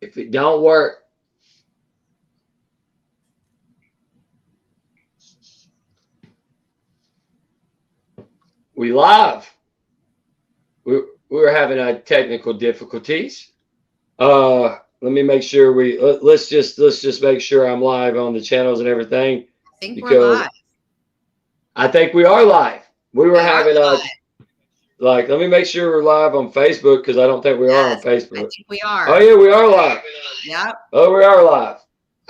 If it don't work, we live. We were having technical difficulties. Let me make sure let's just make sure I'm live on the channels and everything, I think we're because live. I think we are live. We were having live. let me make sure we're live on Facebook, because I don't think we are on Facebook. I think we are. Oh yeah, we are live. Yep. Oh, we are live.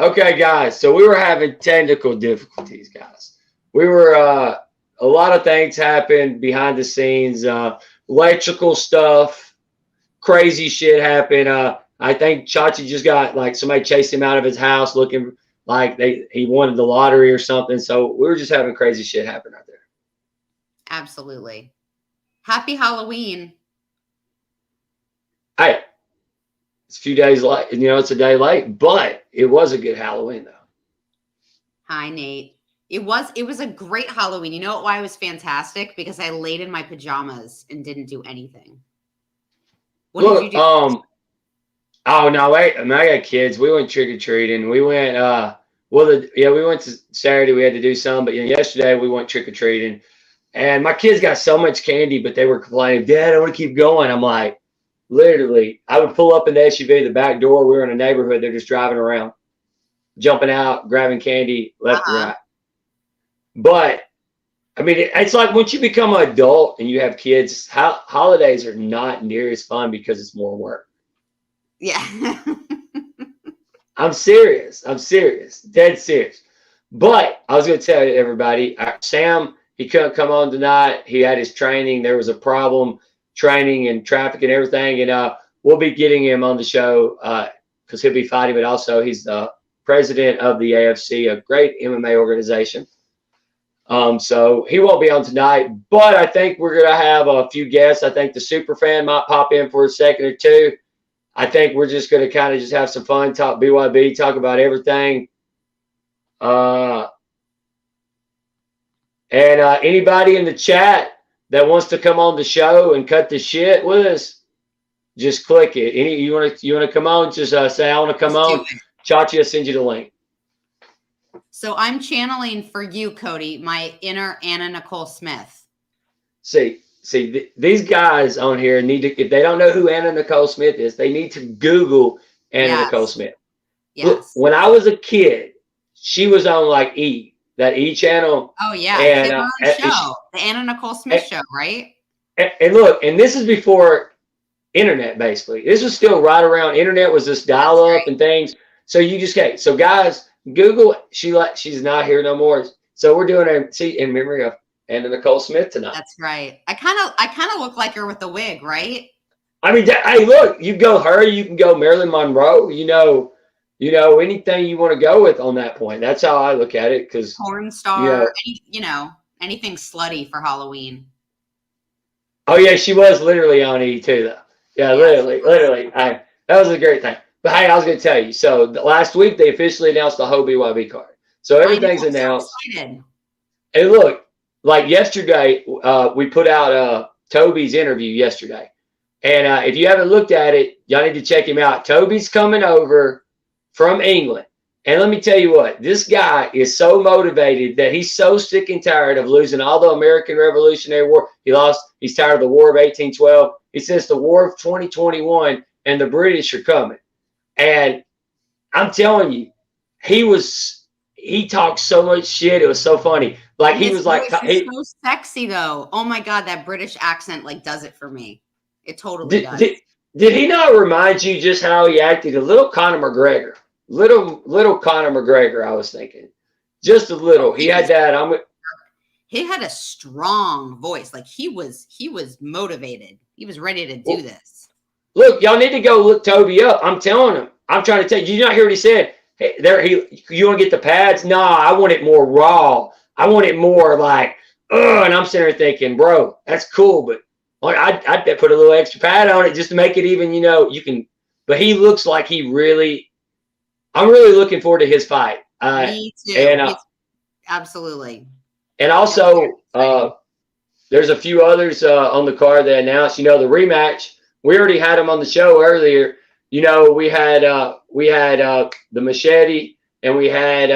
Okay, guys. So we were having technical difficulties, guys. We were a lot of things happened behind the scenes. Electrical stuff, crazy shit happened. I think Chachi just got, like, somebody chased him out of his house looking like he wanted the lottery or something. So we were just having crazy shit happen out there. Absolutely. Happy Halloween. Hey, it's a few days late. It's a day late, but it was a good Halloween, though. Hi, Nate. It was a great Halloween. You know why it was fantastic? Because I laid in my pajamas and didn't do anything. What did you do? Oh no, wait! I got kids. We went trick or treating. We went. We went to Saturday. We had to do some, but yesterday we went trick or treating, and my kids got so much candy, but they were complaining, "Dad, I want to keep going." I'm like, literally, I would pull up in the SUV, the back door. We were in a neighborhood. They're just driving around, jumping out, grabbing candy left and right. But I mean, it's like once you become an adult and you have kids, holidays are not near as fun because it's more work. Yeah. I'm serious. Dead serious. But I was going to tell you, everybody, Sam, he couldn't come on tonight. He had his training. There was a problem, training and traffic and everything. And we'll be getting him on the show because he'll be fighting, but also he's the president of the AFC, a great MMA organization. So he won't be on tonight, but I think we're going to have a few guests. I think the super fan might pop in for a second or two. I think we're just going to kind of just have some fun, talk BYB, talk about everything. And anybody in the chat that wants to come on the show and cut the shit with us, just click it. You want to come on? Just say, I want to come on. Chachi will send you the link. So I'm channeling for you, Cody, my inner Anna Nicole Smith. See, these guys on here need to, if they don't know who Anna Nicole Smith is, they need to Google Anna Nicole Smith. Yes. Look, when I was a kid, she was on like that E channel. Oh yeah, and, show, the Anna Nicole Smith show, right? And look, and this is before internet. Basically, this was still right around internet was this dial up and things. So you just can't. So guys, Google. She's not here no more. So we're doing in memory of Anna Nicole Smith tonight. That's right. I kind of look like her with the wig, right? I mean, hey, look, you go her, you can go Marilyn Monroe. You know, anything you want to go with on that point. That's how I look at it. Because porn star, anything slutty for Halloween. Oh yeah, she was literally on E too, though. Yeah, literally. That was a great thing. But hey, I was going to tell you. So last week they officially announced the whole BYB card. So everything's announced. So and look, like yesterday, we put out Toby's interview yesterday. And if you haven't looked at it, y'all need to check him out. Toby's coming over from England. And let me tell you what, this guy is so motivated that he's so sick and tired of losing all the American Revolutionary War. He's tired of the War of 1812. He says the War of 2021 and the British are coming. And I'm telling you, he talked so much shit. It was so funny. Like he was like, so sexy though. Oh my God, that British accent like does it for me. It totally does. Did he not remind you just how he acted? A little Conor McGregor. Little Conor McGregor, I was thinking. Just a little. He had that. He had a strong voice. Like he was motivated. He was ready to do this. Look, y'all need to go look Toby up. I'm telling him. I'm trying to tell you. Did you not hear what he said? Hey, you want to get the pads? Nah, I want it more raw. I want it more like, and I'm sitting there thinking, bro, that's cool, but I'd put a little extra pad on it just to make it even, you can. But he looks like I'm really looking forward to his fight. Me too. And, absolutely. And also, there's a few others on the card they announced. The rematch. We already had them on the show earlier. you know, we had the Machete and we had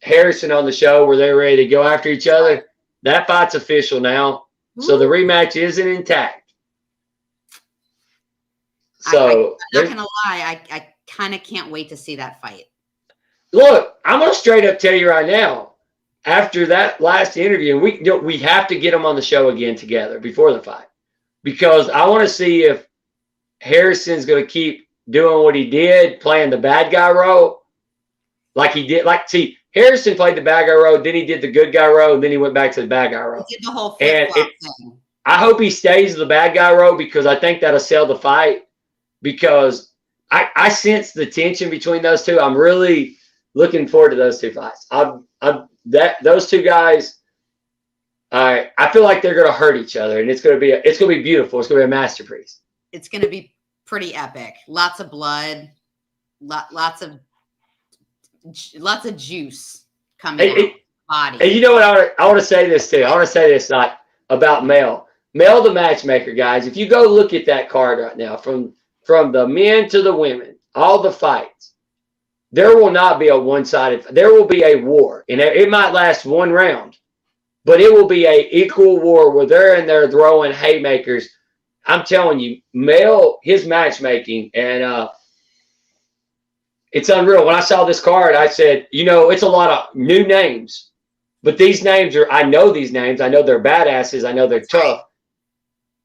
Harrison on the show where they were ready to go after each other. That fight's official now. So the rematch isn't intact. So I'm not gonna lie, I kind of can't wait to see that fight. Look, I'm gonna straight up tell you right now. After that last interview, we have to get them on the show again together before the fight, because I want to see if Harrison's gonna keep doing what he did, playing the bad guy role, like he did. Like, see, Harrison played the bad guy role, then he did the good guy role, and then he went back to the bad guy role. He did the whole flip-flop thing. I hope he stays the bad guy role, because I think that'll sell the fight. Because I sense the tension between those two. I'm really looking forward to those two fights. Those two guys, I feel like they're going to hurt each other, and it's going to be beautiful. It's going to be a masterpiece. It's going to be pretty epic. Lots of blood, lots of juice coming out of the body. And you know what? I want to say this too. I want to say this about Mel the matchmaker, guys. If you go look at that card right now, from the men to the women, all the fights, there will not be a one-sided. There will be a war, and it might last one round, but it will be a equal war where they're in there throwing haymakers. I'm telling you, Mel, his matchmaking, and it's unreal. When I saw this card, I said, you know, it's a lot of new names, but these names I know these names. I know they're badasses. I know they're tough,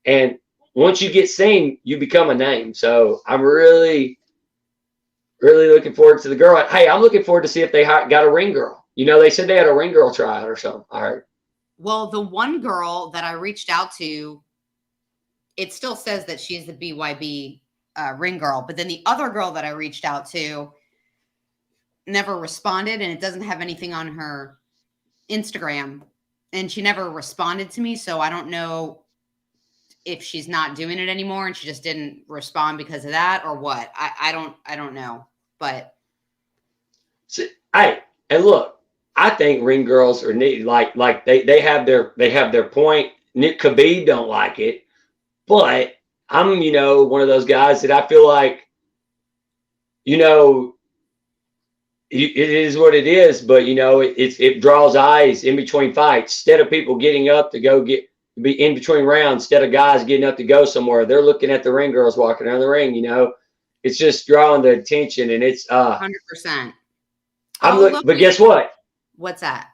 and once you get seen, you become a name. So I'm really, really looking forward to the girl. Hey, I'm looking forward to see if they got a ring girl. You know, they said they had a ring girl tryout or something. I heard. Well, the one girl that I reached out to, it still says that she's the BYB ring girl. But then the other girl that I reached out to never responded, and it doesn't have anything on her Instagram. And she never responded to me. So I don't know if she's not doing it anymore and she just didn't respond because of that or what. I don't know. But hey, and look, I think ring girls are neat. Like they have their point. Nick Khabib don't like it, but I'm, you know, one of those guys that I feel like, you know, it is what it is, but you know, it draws eyes in between fights. Instead of people getting up to go be in between rounds, instead of guys getting up to go somewhere, they're looking at the ring girls walking around the ring. You know, it's just drawing the attention, and it's 100%. But guess what? What's that?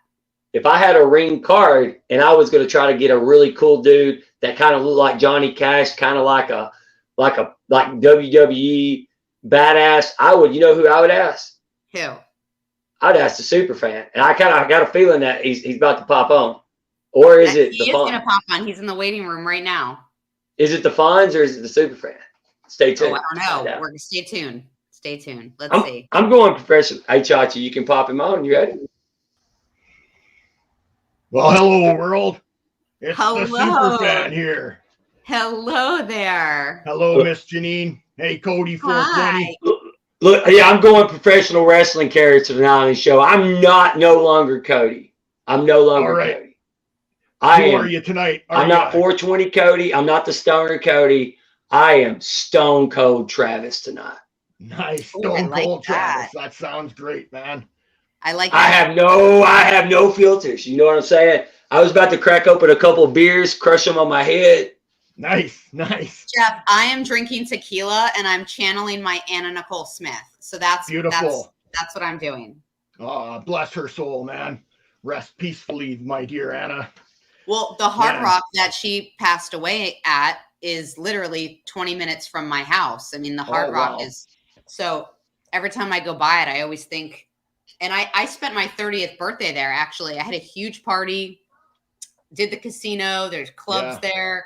If I had a ring card and I was going to try to get a really cool dude that kind of looked like Johnny Cash, kind of like WWE badass, I would. You know who I would ask? Who? I'd ask the super fan, and I got a feeling that he's about to pop on. Or is it the Fonz? He is going to pop on. He's in the waiting room right now. Is it the Fonz or is it the super fan? Stay tuned. Oh, I don't know. We're going to stay tuned. Stay tuned. Let's see. I'm going professional. Hey, Chachi, you can pop him on. You ready? Well, hello, world. It's the super fan here. Hello there. Hello, Miss Janine. Hey, Cody 420. Look, yeah, I'm going professional wrestling character tonight on the show. I'm no longer Cody. I'm no longer Cody. Who are you tonight? I'm not 420 Cody. I'm not the stoner Cody. I am Stone Cold Travis tonight. Nice. Stone Cold Travis. That sounds great, man. I like that. I have no filters. You know what I'm saying? I was about to crack open a couple of beers, crush them on my head. Nice. Jeff, I am drinking tequila and I'm channeling my Anna Nicole Smith. So that's beautiful. That's what I'm doing. Bless her soul, man. Rest peacefully, my dear Anna. Well, the Hard Rock that she passed away at is literally 20 minutes from my house. I mean, the Hard Rock is, so every time I go by it, I always think, and I spent my 30th birthday there, actually. I had a huge party, did the casino, there's clubs there,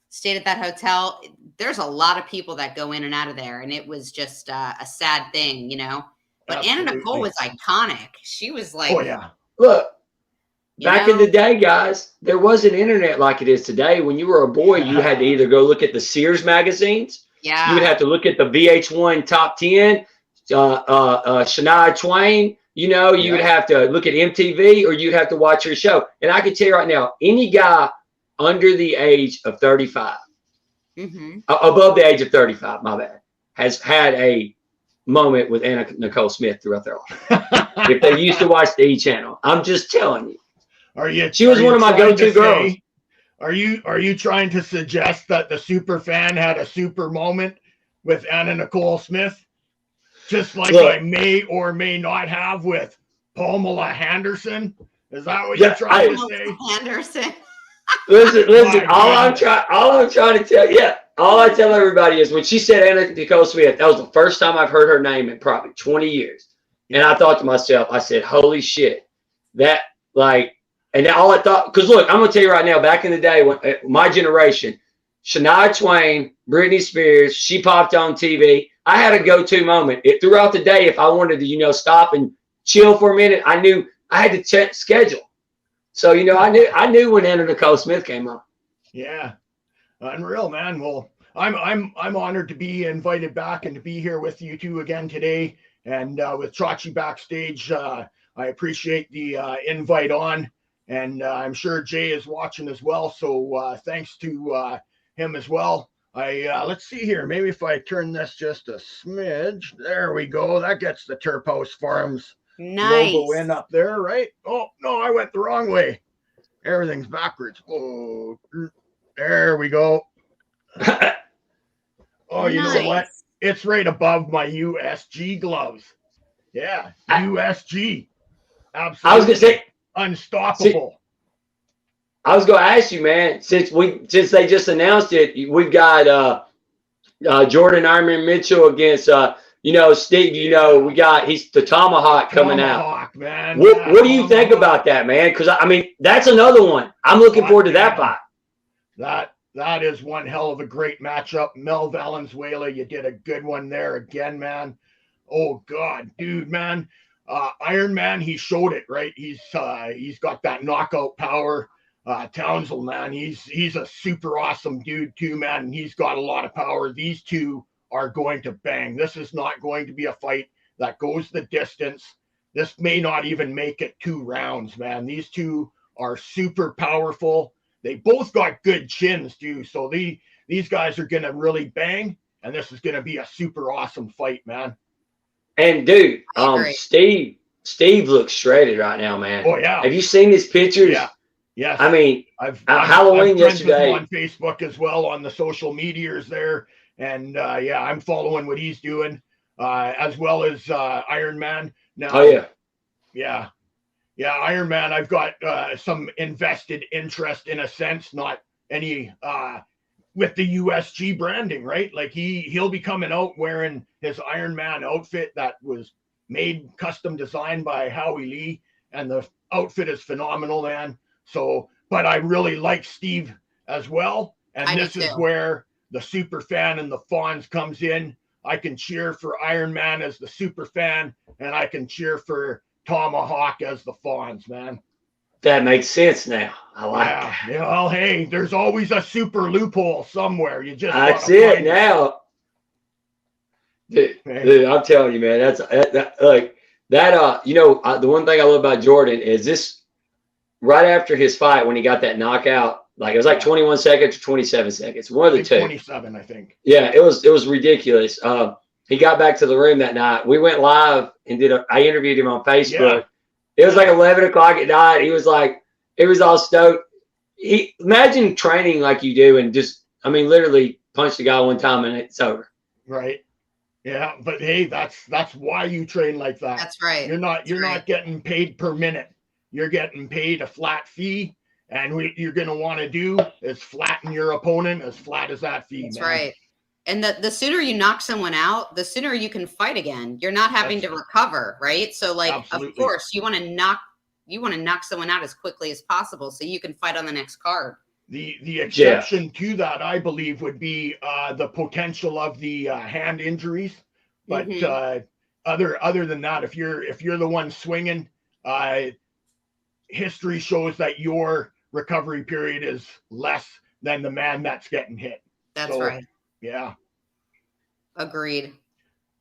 stayed at that hotel. There's a lot of people that go in and out of there, and it was just a sad thing, you know? But Anna Nicole was iconic. She was like, oh, yeah. Look. Back in the day, guys, there wasn't internet like it is today. When you were a boy, you had to either go look at the Sears magazines. Yeah. You would have to look at the VH1 Top 10, Shania Twain. You know, you would have to look at MTV, or you'd have to watch your show. And I can tell you right now, any guy under the age of 35, above the age of 35, my bad, has had a moment with Anna Nicole Smith throughout their life. If they used to watch the E channel, I'm just telling you. She was one of my go-to girls. Are you trying to suggest that the super fan had a super moment with Anna Nicole Smith, just like I may or may not have with Pamela Henderson? Is that what you're trying to say? Henderson. Listen. All I'm trying to tell you, all I tell everybody is when she said Anna Nicole Smith, that was the first time I've heard her name in probably 20 years. And I thought to myself, I said, holy shit, that like, and all I thought, because look, I'm going to tell you right now, back in the day, when my generation, Shania Twain, Britney Spears, she popped on TV. I had a go-to moment. Throughout the day, if I wanted to, stop and chill for a minute, I knew I had to check schedule. So, I knew when Anna Nicole Smith came on. Yeah. Unreal, man. Well, I'm honored to be invited back and to be here with you two again today. And with Chachi backstage, I appreciate the invite on. And I'm sure Jay is watching as well. So thanks to him as well. Let's see here. Maybe if I turn this just a smidge. There we go. That gets the Terphouse Farmz logo in up there, right? Oh, no, I went the wrong way. Everything's backwards. Oh, there we go. Oh, you know what? It's right above my USG gloves. Yeah, USG. Absolutely. I was going to say, unstoppable. I was going to ask you, man, since they just announced it, we've got Jordan Ironman Mitchell against Steve, he's the Tomahawk coming out. Man. What do you think about that, man? Because that's another one. I'm looking forward to that fight. That is one hell of a great matchup. Mel Valenzuela, you did a good one there again, man. Oh God, dude, man. Iron Man, he showed it, right? He's got that knockout power. Townsend, man, he's a super awesome dude too, man. And he's got a lot of power. These two are going to bang. This is not going to be a fight that goes the distance. This may not even make it 2 rounds, man. These two are super powerful. They both got good chins too. So these guys are going to really bang. And this is going to be a super awesome fight, man. And dude, Steve looks shredded right now, man. Oh yeah. Have you seen his pictures? Yeah. Yes. I've Halloween yesterday on Facebook as well on the social medias there. And I'm following what he's doing, as well as Iron Man. Now, oh yeah. Iron Man. I've got some invested interest in a sense, not any with the USG branding, right? Like he'll be coming out wearing his Iron Man outfit that was made custom designed by Howie Lee, and the outfit is phenomenal, man. So, but I really like Steve as well, and this is where the super fan and the Fonz comes in. I can cheer for Iron Man as the super fan, and I can cheer for Tomahawk as the Fonz, man. That makes sense now. I like that. Yeah, well, hey, there's always a super loophole somewhere. You just that's it now. Dude, I'm telling you, man, the one thing I love about Jordan is this right after his fight when he got that knockout. Like it was like 21 seconds or 27 seconds. One of the two. 27, I think. Yeah, it was ridiculous. He got back to the room that night. We went live and I interviewed him on Facebook. Yeah. It was like 11 o'clock at night. He was like, it was all stoked. Imagine training like you do and just, literally punch the guy one time and it's over. Right. Yeah, but hey, that's why you train like that. That's right. You're not getting paid per minute. You're getting paid a flat fee. And what you're going to want to do is flatten your opponent as flat as that fee. That's man. right. And the sooner you knock someone out, the sooner you can fight again. You're not having to recover, right? So, like, absolutely. Of course, you want to knock someone out as quickly as possible so you can fight on the next card. The exception to that, I believe, would be the potential of the hand injuries. But other than that, if you're the one swinging, history shows that your recovery period is less than the man that's getting hit. That's right. Yeah. Agreed.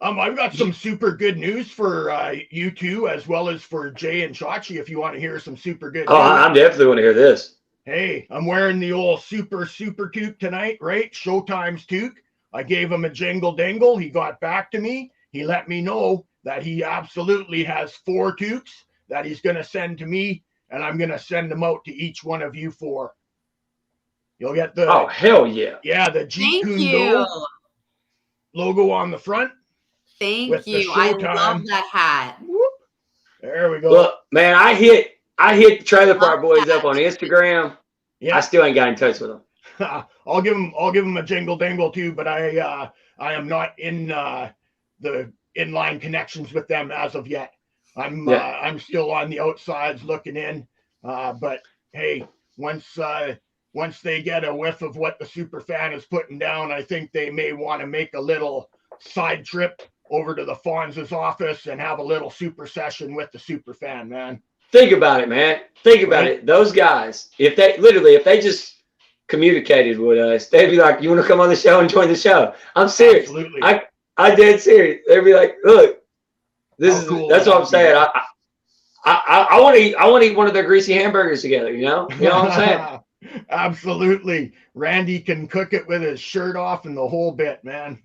I've got some super good news for you two, as well as for Jay and Chachi, if you want to hear some super good news. I'm definitely want to hear this. Hey, I'm wearing the old super toque tonight, right? Showtime's toque. I gave him a jingle dingle. He got back to me. He let me know that he absolutely has 4 toques that he's going to send to me, and I'm going to send them out to each one of you 4. You'll get the hell yeah. Yeah, the Jeet Kune Do logo on the front. Thank you. I love that hat. Whoop. There we go. Look, man, I hit the Trailer Park Boys up on Instagram. Yeah. I still ain't got in touch with them. I'll give him a jingle dingle too, but I am not in the inline connections with them as of yet. I'm still on the outsides looking in. But hey, once they get a whiff of what the super fan is putting down, I think they may want to make a little side trip over to the Farmz's office and have a little super session with the super fan, man. Think about it, man. Think about it. Those guys, if they just communicated with us, they'd be like, "You want to come on the show and join the show?" I'm serious. Absolutely. I dead serious. They'd be like, "Look, that's what I'm saying. I want to eat one of their greasy hamburgers together. You know what I'm saying?" Absolutely. Randy can cook it with his shirt off and the whole bit, man.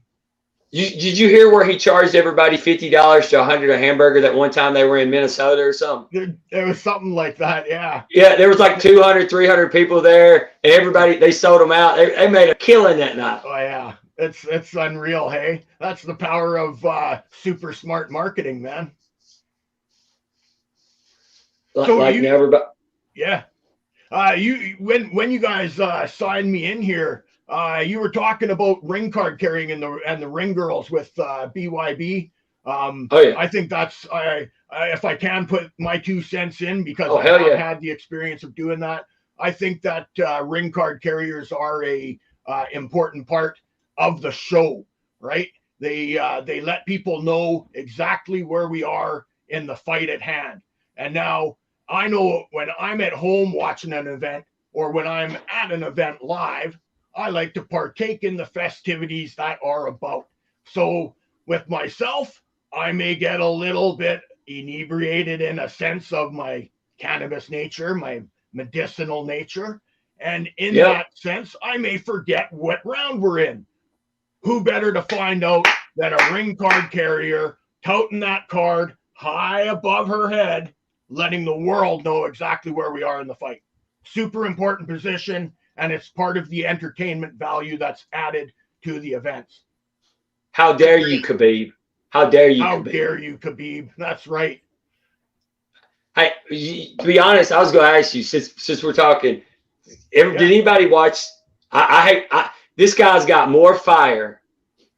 Did you hear where he charged everybody $50 to $100 a hamburger that one time they were in Minnesota or something? There was something like that, yeah. Yeah, there was like 200, 300 people there, and everybody, they sold them out. They made a killing that night. Oh, yeah. It's unreal, hey? That's the power of super smart marketing, man. Yeah. When you guys signed me in here, you were talking about ring card carrying and the ring girls with BYB. I think that's if I can put my 2 cents in, because I have had the experience of doing that. I think that ring card carriers are a important part of the show, right? They let people know exactly where we are in the fight at hand. And now I know when I'm at home watching an event, or when I'm at an event live, I like to partake in the festivities that are about. So with myself, I may get a little bit inebriated in a sense of my cannabis nature, my medicinal nature. And in that sense, I may forget what round we're in. Who better to find out than a ring card carrier touting that card high above her head, letting the world know exactly where we are in the fight. Super important position. And it's part of the entertainment value that's added to the events. How dare you, Khabib? How dare you, How Khabib? dare you, Khabib? That's right. Hey, to be honest, I was going to ask you, since we're talking, did anybody watch? This guy's got more fire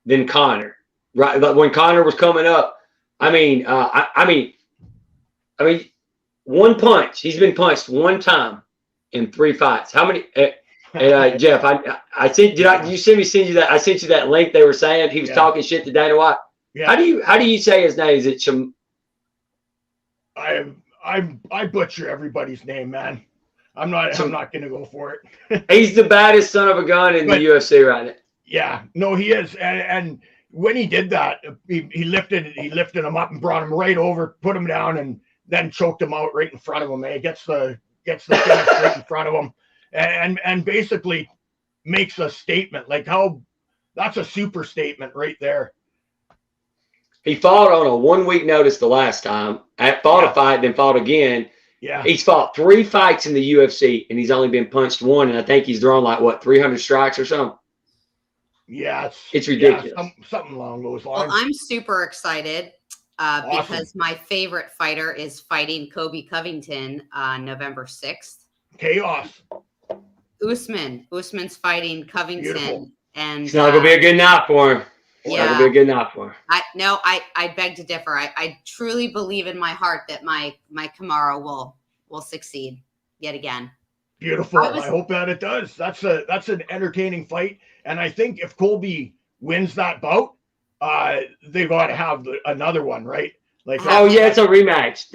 than Conor. Right? But when Conor was coming up, I mean, one punch. He's been punched one time in 3 fights. How many? Jeff, I sent. Did you send you that? I sent you that link. They were saying he was talking shit to Dana White. Yeah. How do you say his name? Is it I butcher everybody's name, man. I'm not going to go for it. He's the baddest son of a gun in the UFC right now. Yeah, no, he is. And when he did that, he lifted him up and brought him right over, put him down, and then choked him out right in front of him. He gets the finish right in front of him. And basically makes a statement. Like, that's a super statement right there. He fought on a 1 week notice the last time. Fought a fight, then fought again. Yeah. He's fought 3 fights in the UFC, and he's only been punched 1. And I think he's thrown like 300 strikes or something. Yeah, it's ridiculous. Yeah, something along those lines. Well, I'm super excited because my favorite fighter is fighting Kobe Covington on November 6th. Chaos. Usman's fighting Covington. Beautiful. And it's not gonna be a good night for him. It's not gonna be a good night for him. I beg to differ. I truly believe in my heart that my Kamaru will succeed yet again. Beautiful. I hope that it does. That's an entertaining fight. And I think if Colby wins that bout, they've got to have another one, right? Like, it's a rematch.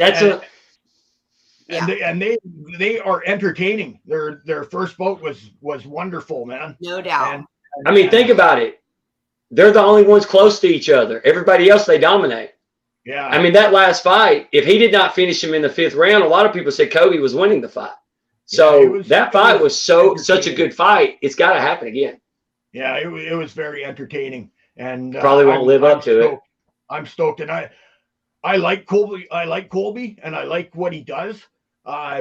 And they are entertaining. Their first bout was wonderful, man. No doubt. Think about it. They're the only ones close to each other. Everybody else they dominate. Yeah. That last fight, if he did not finish him in the 5th round, a lot of people said Kobe was winning the fight. So that fight was such a good fight. It's got to happen again. Yeah, it was very entertaining, and Probably won't live up to it. I'm stoked, and I like Colby. I like Colby, and I like what he does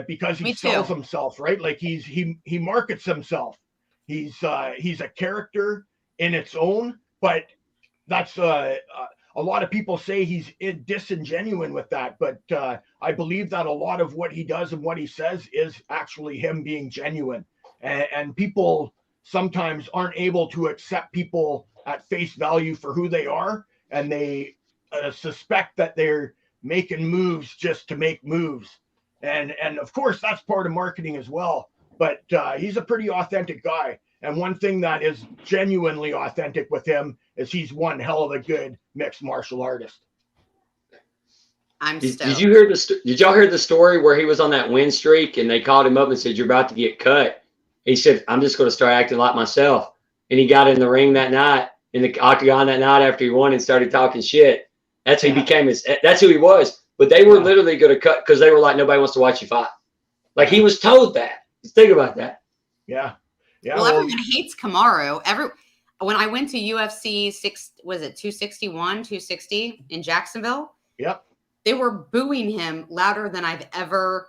because he sells himself, right? Like he markets himself. He's a character in its own, but that's a lot of people say he's disingenuous with that, but I believe that a lot of what he does and what he says is actually him being genuine, and people sometimes aren't able to accept people at face value for who they are, and they suspect that they're making moves just to make moves, and of course that's part of marketing as well, but he's a pretty authentic guy. And one thing that is genuinely authentic with him is he's one hell of a good mixed martial artist. Did you hear did y'all hear the story where he was on that win streak and they called him up and said, "You're about to get cut"? He said, "I'm just going to start acting like myself." And he got in the ring that night, in the octagon that night after he won, and started talking shit. That's who he became. That's who he was. But they were literally going to cut because they were like, "Nobody wants to watch you fight." Like he was told that. Just think about that. Yeah. Yeah, well, everyone hates Kamaru. When I went to UFC 261, 260 in Jacksonville? Yep. They were booing him louder than I've ever.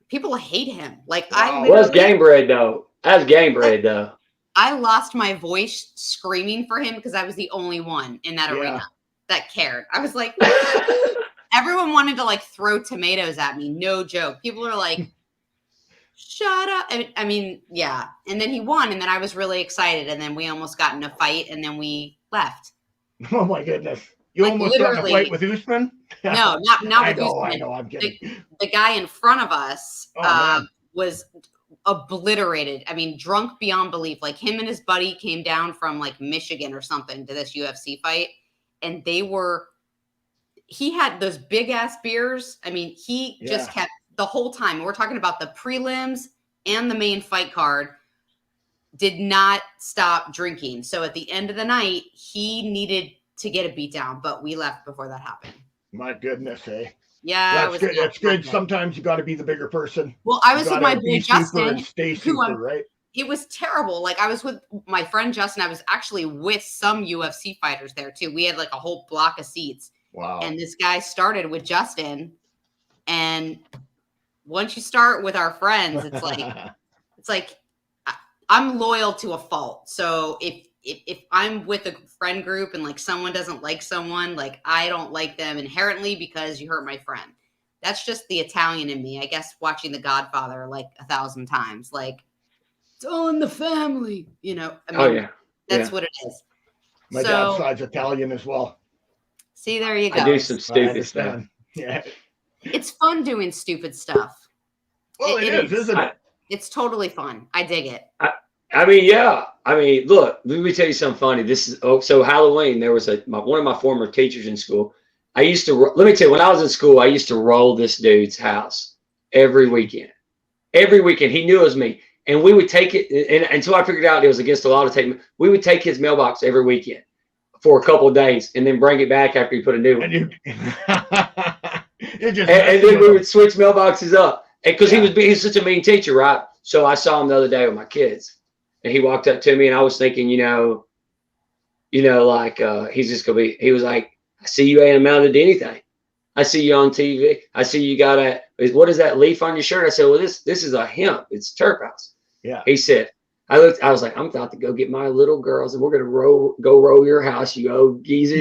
People hate him. Like wow. Well, that's game bred though. That's game bred though. I lost my voice screaming for him because I was the only one in that arena that cared. I was like, everyone wanted to like throw tomatoes at me. No joke. People are like, shut up. I mean, yeah. And then he won, and then I was really excited, and then we almost got in a fight, and then we left. Oh my goodness. You like almost got in a fight with Usman? No, not with Usman. I know, I'm kidding. The guy in front of us was obliterated. I mean, drunk beyond belief. Like him and his buddy came down from like Michigan or something to this UFC fight, and he had those big ass beers. I mean, he just kept the whole time. We're talking about the prelims and the main fight card, did not stop drinking. So at the end of the night, he needed to get a beat down, but we left before that happened. My goodness, hey. Yeah, that's good. That's good. Sometimes you got to be the bigger person. Well, I was with my boy Justin. Stay super, right? It was terrible. Like I was with my friend Justin. I was actually with some UFC fighters there too. We had like a whole block of seats. Wow. And this guy started with Justin, and once you start with our friends, it's like I'm loyal to a fault. So if I'm with a friend group and like someone doesn't like someone, like I don't like them inherently because you hurt my friend. That's just the Italian in me. I guess watching The Godfather like 1,000 times, like it's all in the family, you know. I mean, that's what it is. My dad's side's Italian as well. See, there you go. I do some stupid stuff. Yeah. It's fun doing stupid stuff. Well, it is, isn't it? It's totally fun. I dig it. I mean, yeah. I mean, look, let me tell you something funny. This is so Halloween. There was one of my former teachers in school. Let me tell you, when I was in school, I used to roll this dude's house every weekend. Every weekend, he knew it was me, and we would take it. And until I figured out it was against the law to take, we would take his mailbox every weekend for a couple of days, and then bring it back after he put a new one. And then we would switch mailboxes up, because he's such a mean teacher, right? So I saw him the other day with my kids, and he walked up to me, and I was thinking, like he's just gonna be. He was like, "I see you ain't amounted to anything. I see you on TV. I see you got what is that leaf on your shirt?" I said, "Well, this is a hemp. It's Terphouse." Yeah. He said, I was like, "I'm about to go get my little girls, and we're gonna go roll your house, you old geezer."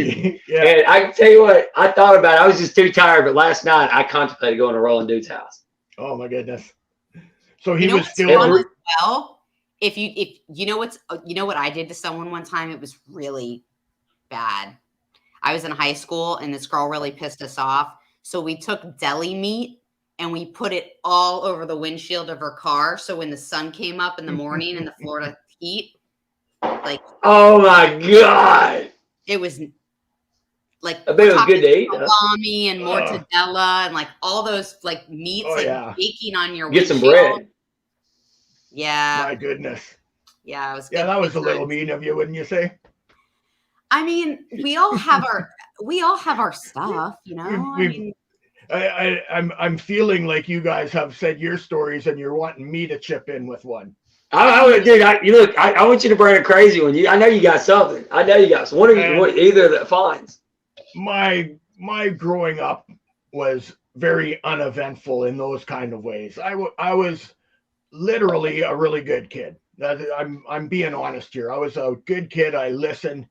Yeah. And I can tell you what, I thought about it. I was just too tired, but last night I contemplated going to rolling dude's house. Oh my goodness! So he was still well. If you know what I did to someone one time, it was really bad. I was in high school, and this girl really pissed us off. So we took deli meat and we put it all over the windshield of her car. So when the sun came up in the morning in the Florida heat, like, oh my God, it was like, I bet it was good to eat. Salami and mortadella and like all those like meats baking on your get windshield. Some bread. Yeah. My goodness. Yeah, it was. Yeah, that was a little mean of you, wouldn't you say? I mean, we all have our stuff, you know. I'm feeling like you guys have said your stories, and you're wanting me to chip in with one. I want you to bring a crazy one. I know you got something. I know you got some. Either that finds. My growing up was very uneventful in those kind of ways. I was literally a really good kid. I'm being honest here. I was a good kid. I listened.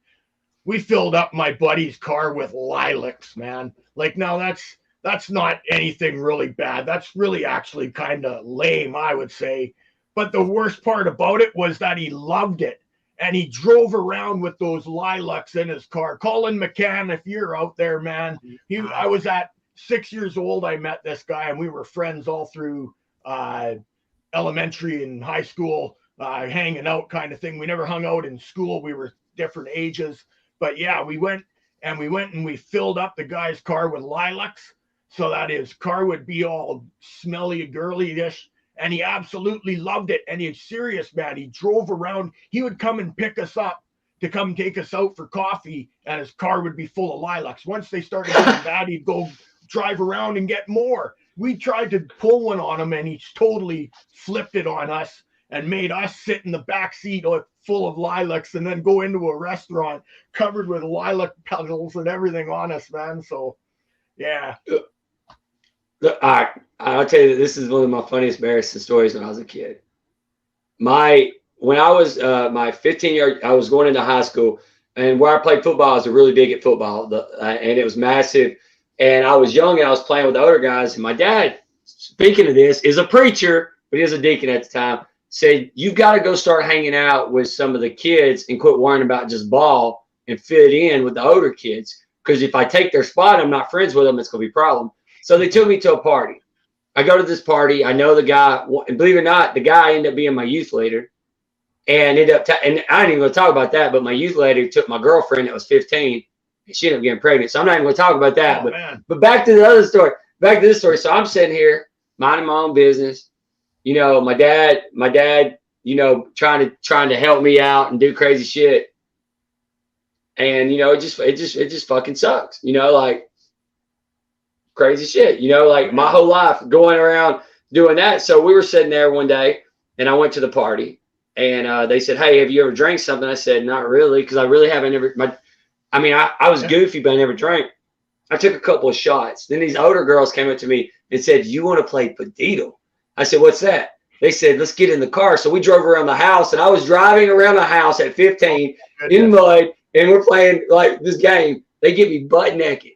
We filled up my buddy's car with lilacs, man. Like, now that's not anything really bad. That's really actually kind of lame, I would say. But the worst part about it was that he loved it. And he drove around with those lilacs in his car. Colin McCann, if you're out there, man. I was at 6 years old. I met this guy, and we were friends all through elementary and high school, hanging out kind of thing. We never hung out in school. We were different ages. But yeah, we went and we filled up the guy's car with lilacs so that his car would be all smelly, girly-ish. And he absolutely loved it. And he's serious, man. He drove around. He would come and pick us up to come take us out for coffee, and his car would be full of lilacs. Once they started getting bad, he'd go drive around and get more. We tried to pull one on him, and he totally flipped it on us and made us sit in the back seat full of lilacs and then go into a restaurant covered with lilac petals and everything on us, man. So, yeah. I'll tell you, this is one of my funniest, embarrassing stories when I was a kid. When I was my 15-year, I was going into high school, and where I played football, I was really big at football, and it was massive. And I was young, and I was playing with the older guys. And my dad, speaking of this, is a preacher, but he was a deacon at the time, said, you've got to go start hanging out with some of the kids and quit worrying about just ball and fit in with the older kids. Because if I take their spot, I'm not friends with them, it's going to be a problem. So they took me to a party. I go to this party. I know the guy, and believe it or not, the guy ended up being my youth leader. And and I ain't even going to talk about that, but my youth leader took my girlfriend that was 15, and she ended up getting pregnant. So I'm not even going to talk about that. But back to the other story. Back to this story. So I'm sitting here minding my own business. You know, my dad, you know, trying to help me out and do crazy shit. And you know, it just fucking sucks. You know, like crazy shit. You know, like my whole life going around doing that. So we were sitting there one day, and I went to the party, and they said, "Hey, have you ever drank something?" I said, "Not really, because I really haven't ever." I was goofy, but I never drank. I took a couple of shots. Then these older girls came up to me and said, "You want to play Pedito?" I said, "What's that?" They said, "Let's get in the car." So we drove around the house, and I was driving around the house at 15 in mud, and we're playing like this game. They get me butt naked.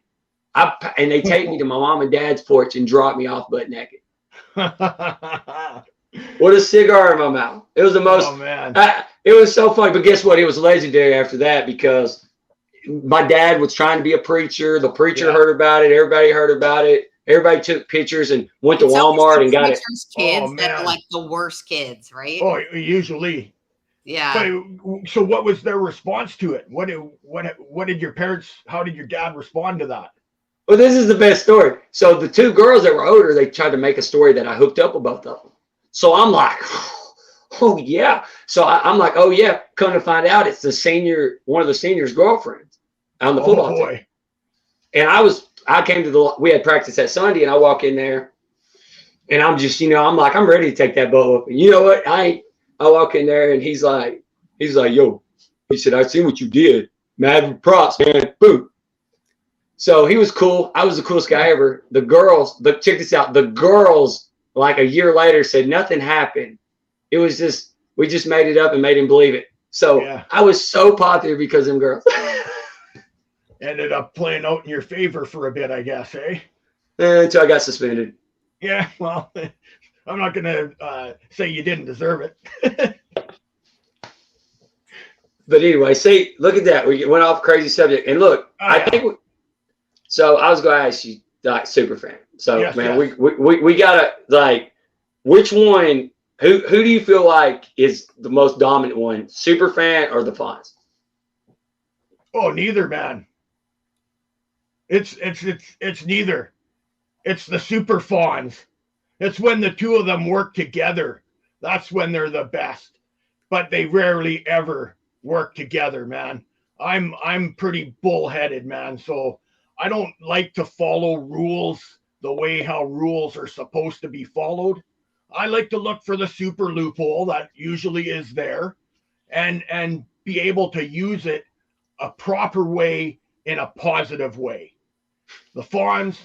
And they take me to my mom and dad's porch and drop me off butt naked. With a cigar in my mouth. It was the most, it was so funny. But guess what? It was legendary after that, because my dad was trying to be a preacher. The preacher heard about it. Everybody heard about it. Everybody took pictures and went to Walmart and got it. Kids that are like the worst kids, right? Oh, usually. Yeah. But, so what was their response to it? What did your parents, how did your dad respond to that? Well, this is the best story. So the two girls that were older, they tried to make a story that I hooked up with both of them. So I'm like, oh yeah. So I'm like, oh yeah. Come to find out, it's one of the senior's girlfriends on the football team. And I came to we had practice that Sunday, and I walk in there, and I'm just, you know, I'm like, I'm ready to take that bow up. And you know what? I walk in there, and he's like, yo, he said, I seen what you did. Mad props, man. Boom. So he was cool. I was the coolest guy ever. The girls, but check this out. The girls, like a year later, said nothing happened. It was just, we just made it up and made him believe it. So I was so popular because of them girls. Ended up playing out in your favor for a bit, I guess, eh? Until I got suspended. Yeah, well, I'm not going to say you didn't deserve it. But anyway, see, look at that. We went off crazy subject. And look, so I was going to ask you, like, super fan. So, we got to, like, which one, who do you feel like is the most dominant one, super fan or the Fonz? Oh, neither, man. It's neither. It's the super Fonz. It's when the two of them work together. That's when they're the best. But they rarely ever work together, man. I'm pretty bullheaded, man. So I don't like to follow rules the way how rules are supposed to be followed. I like to look for the super loophole that usually is there, and be able to use it a proper way in a positive way. The Farmz,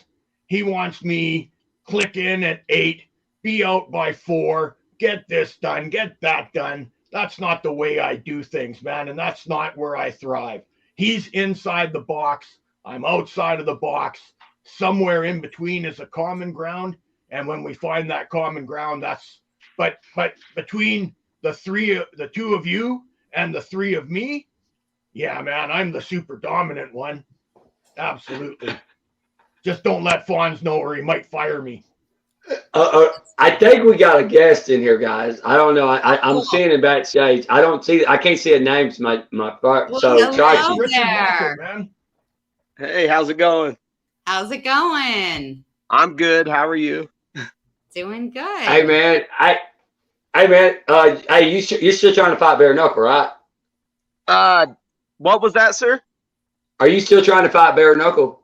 he wants me click in at 8, be out by 4, get this done, get that done. That's not the way I do things, man, and that's not where I thrive. He's inside the box. I'm outside of the box. Somewhere in between is a common ground, and when we find that common ground, that's but between the two of you and the 3 of me, yeah, man, I'm the super dominant one. Absolutely. Just don't let Farmz know or he might fire me. I think we got a guest in here, guys. I don't know. I'm seeing it backstage. I can't see a name to my part. Well, so Tracy. Richard Walker, man. Hey, how's it going? How's it going? I'm good. How are you? Doing good. Hey man, you're still trying to fight bare knuckle, right? What was that, sir? Are you still trying to fight bare knuckle?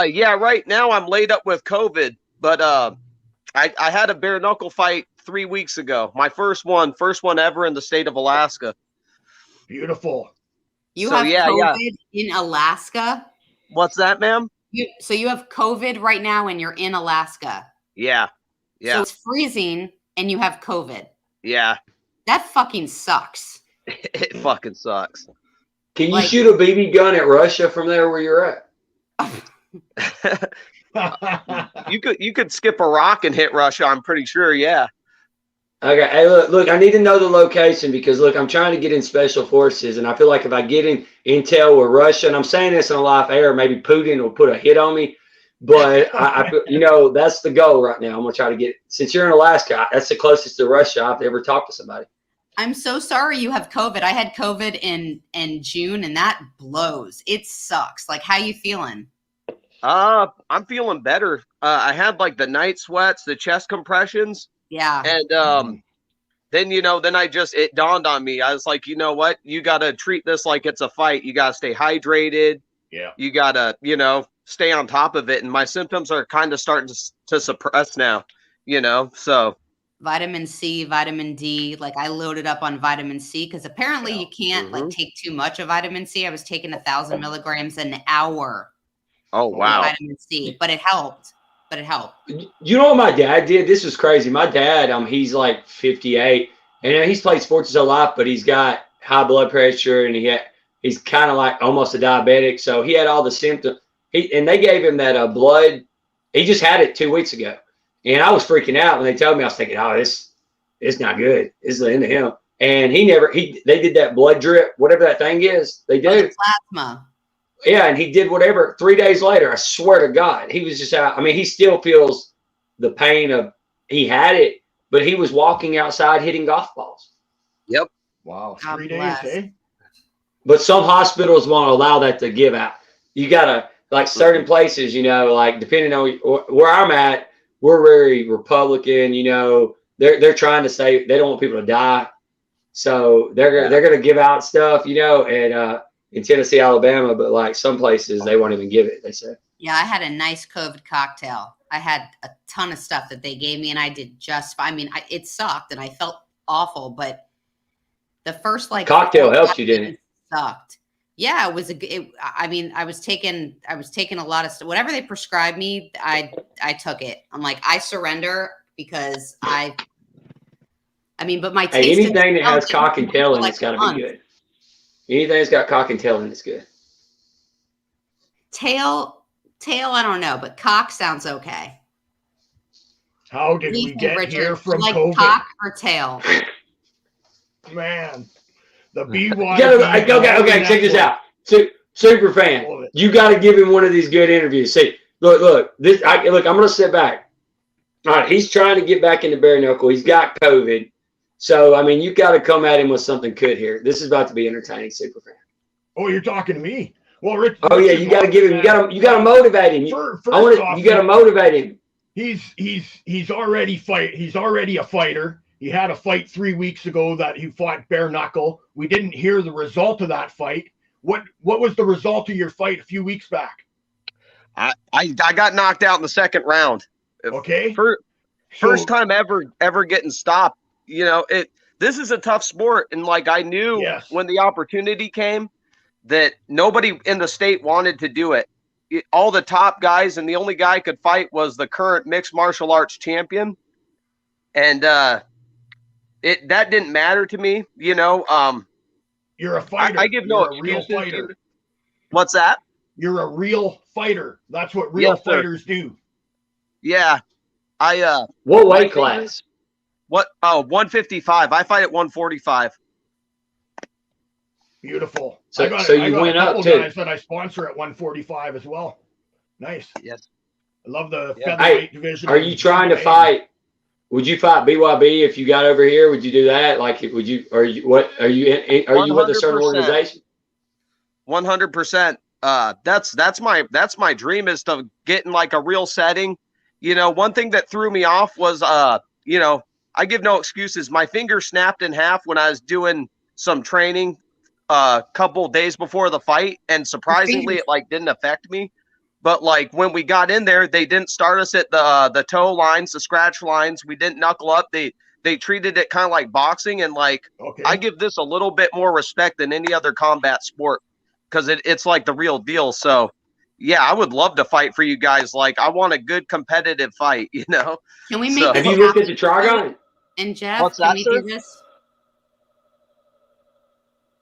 Yeah, right now I'm laid up with COVID, but I had a bare knuckle fight 3 weeks ago. My first one ever in the state of Alaska. Beautiful. You have COVID in Alaska? What's that, ma'am? So you have COVID right now and you're in Alaska. Yeah. So it's freezing and you have COVID. Yeah. That fucking sucks. It fucking sucks. Can you shoot a BB gun at Russia from there where you're at? You could skip a rock and hit Russia, I'm pretty sure, yeah. Okay, hey, look, I need to know the location because, look, I'm trying to get in Special Forces, and I feel like if I get in intel with Russia, and I'm saying this on live air, maybe Putin will put a hit on me, but I that's the goal right now. I'm going to try to get, since you're in Alaska, that's the closest to Russia I've ever talked to somebody. I'm so sorry you have COVID. I had COVID in June, and that blows. It sucks. Like, how you feeling? I'm feeling better. I had like the night sweats, the chest compressions. Yeah. And then it dawned on me. I was like, you know what? You got to treat this like it's a fight. You got to stay hydrated. Yeah. You got to, stay on top of it. And my symptoms are kind of starting to suppress now, so. Vitamin C, vitamin D. Like, I loaded up on vitamin C because apparently you can't like take too much of vitamin C. I was taking 1,000 milligrams an hour. Oh, wow. Vitamin C, but it helped. You know what my dad did? This was crazy. My dad, he's like 58, and he's played sports his whole life, but he's got high blood pressure, and he's kind of like almost a diabetic. So he had all the symptoms. And they gave him that blood. He just had it 2 weeks ago, and I was freaking out when they told me. I was thinking, oh, it's not good. It's the end of him. And they did that blood drip, whatever that thing is. They do plasma. Yeah, and he did whatever. 3 days later, I swear to God, he was just out. I mean, he still feels the pain of he had it, but he was walking outside hitting golf balls. Yep. Wow. God 3 bless. days, eh? But some hospitals won't allow that to give out. You got to, like certain places, like depending on where I'm at, we're very Republican, they're trying to say they don't want people to die. So they're going to give out stuff, and in Tennessee, Alabama, but like some places they won't even give it, they say. Yeah, I had a nice COVID cocktail. I had a ton of stuff that they gave me, and I did just fine. I mean, it sucked, and I felt awful, but the first cocktail helped you, didn't it? Sucked. Yeah, it was I was taking a lot of stuff. Whatever they prescribed me, I took it. I'm like, I surrender because but my taste. Anything that has cock and tail in it's got to be good. Anything that's got cock and tail in it's good. Tail, I don't know, but cock sounds okay. How did we get here from COVID? Cock or tail? Man, the BYB. Okay, check this out. Super fan, you got to give him one of these good interviews. See, look. I'm going to sit back. All right, he's trying to get back into bare knuckle. He's got COVID. So, you got to come at him with something good here. This is about to be entertaining, super fan. Oh, you're talking to me. Well, Rich. Oh yeah, you got to give him. You got to motivate him. You got to motivate him. He's already He's already a fighter. He had a fight 3 weeks ago that he fought bare knuckle. We didn't hear the result of that fight. What was the result of your fight a few weeks back? I got knocked out in the second round. Okay. first time ever getting stopped. You know, this is a tough sport, and like I knew when the opportunity came that nobody in the state wanted to do it. All the top guys, and the only guy could fight was the current mixed martial arts champion, and that didn't matter to me. You know, you're a fighter. I give no excuses. Real fighter. What's that? You're a real fighter. That's what real fighters do. Yeah. What weight class? What? Oh, 155. I fight at 145. Beautiful. So I got went a couple up too. guys that I sponsor at 145 as well. Nice. Yes. I love the featherweight division. Are you trying to fight? Would you fight BYB if you got over here? Would you do that? Like, would you? Are you with a certain organization? 100%. That's my dream, is to get in like a real setting. You know, one thing that threw me off was you know, I give no excuses. My finger snapped in half when I was doing some training a couple days before the fight, and surprisingly it like didn't affect me. But like when we got in there, they didn't start us at the toe lines, the scratch lines. We didn't knuckle up. They treated it kind of like boxing, and like I give this a little bit more respect than any other combat sport, because it's like the real deal. So yeah, I would love to fight for you guys. Like, I want a good competitive fight, you know? Can we make Have you looked at the Trigon? And Jeff, what's that, can we do this?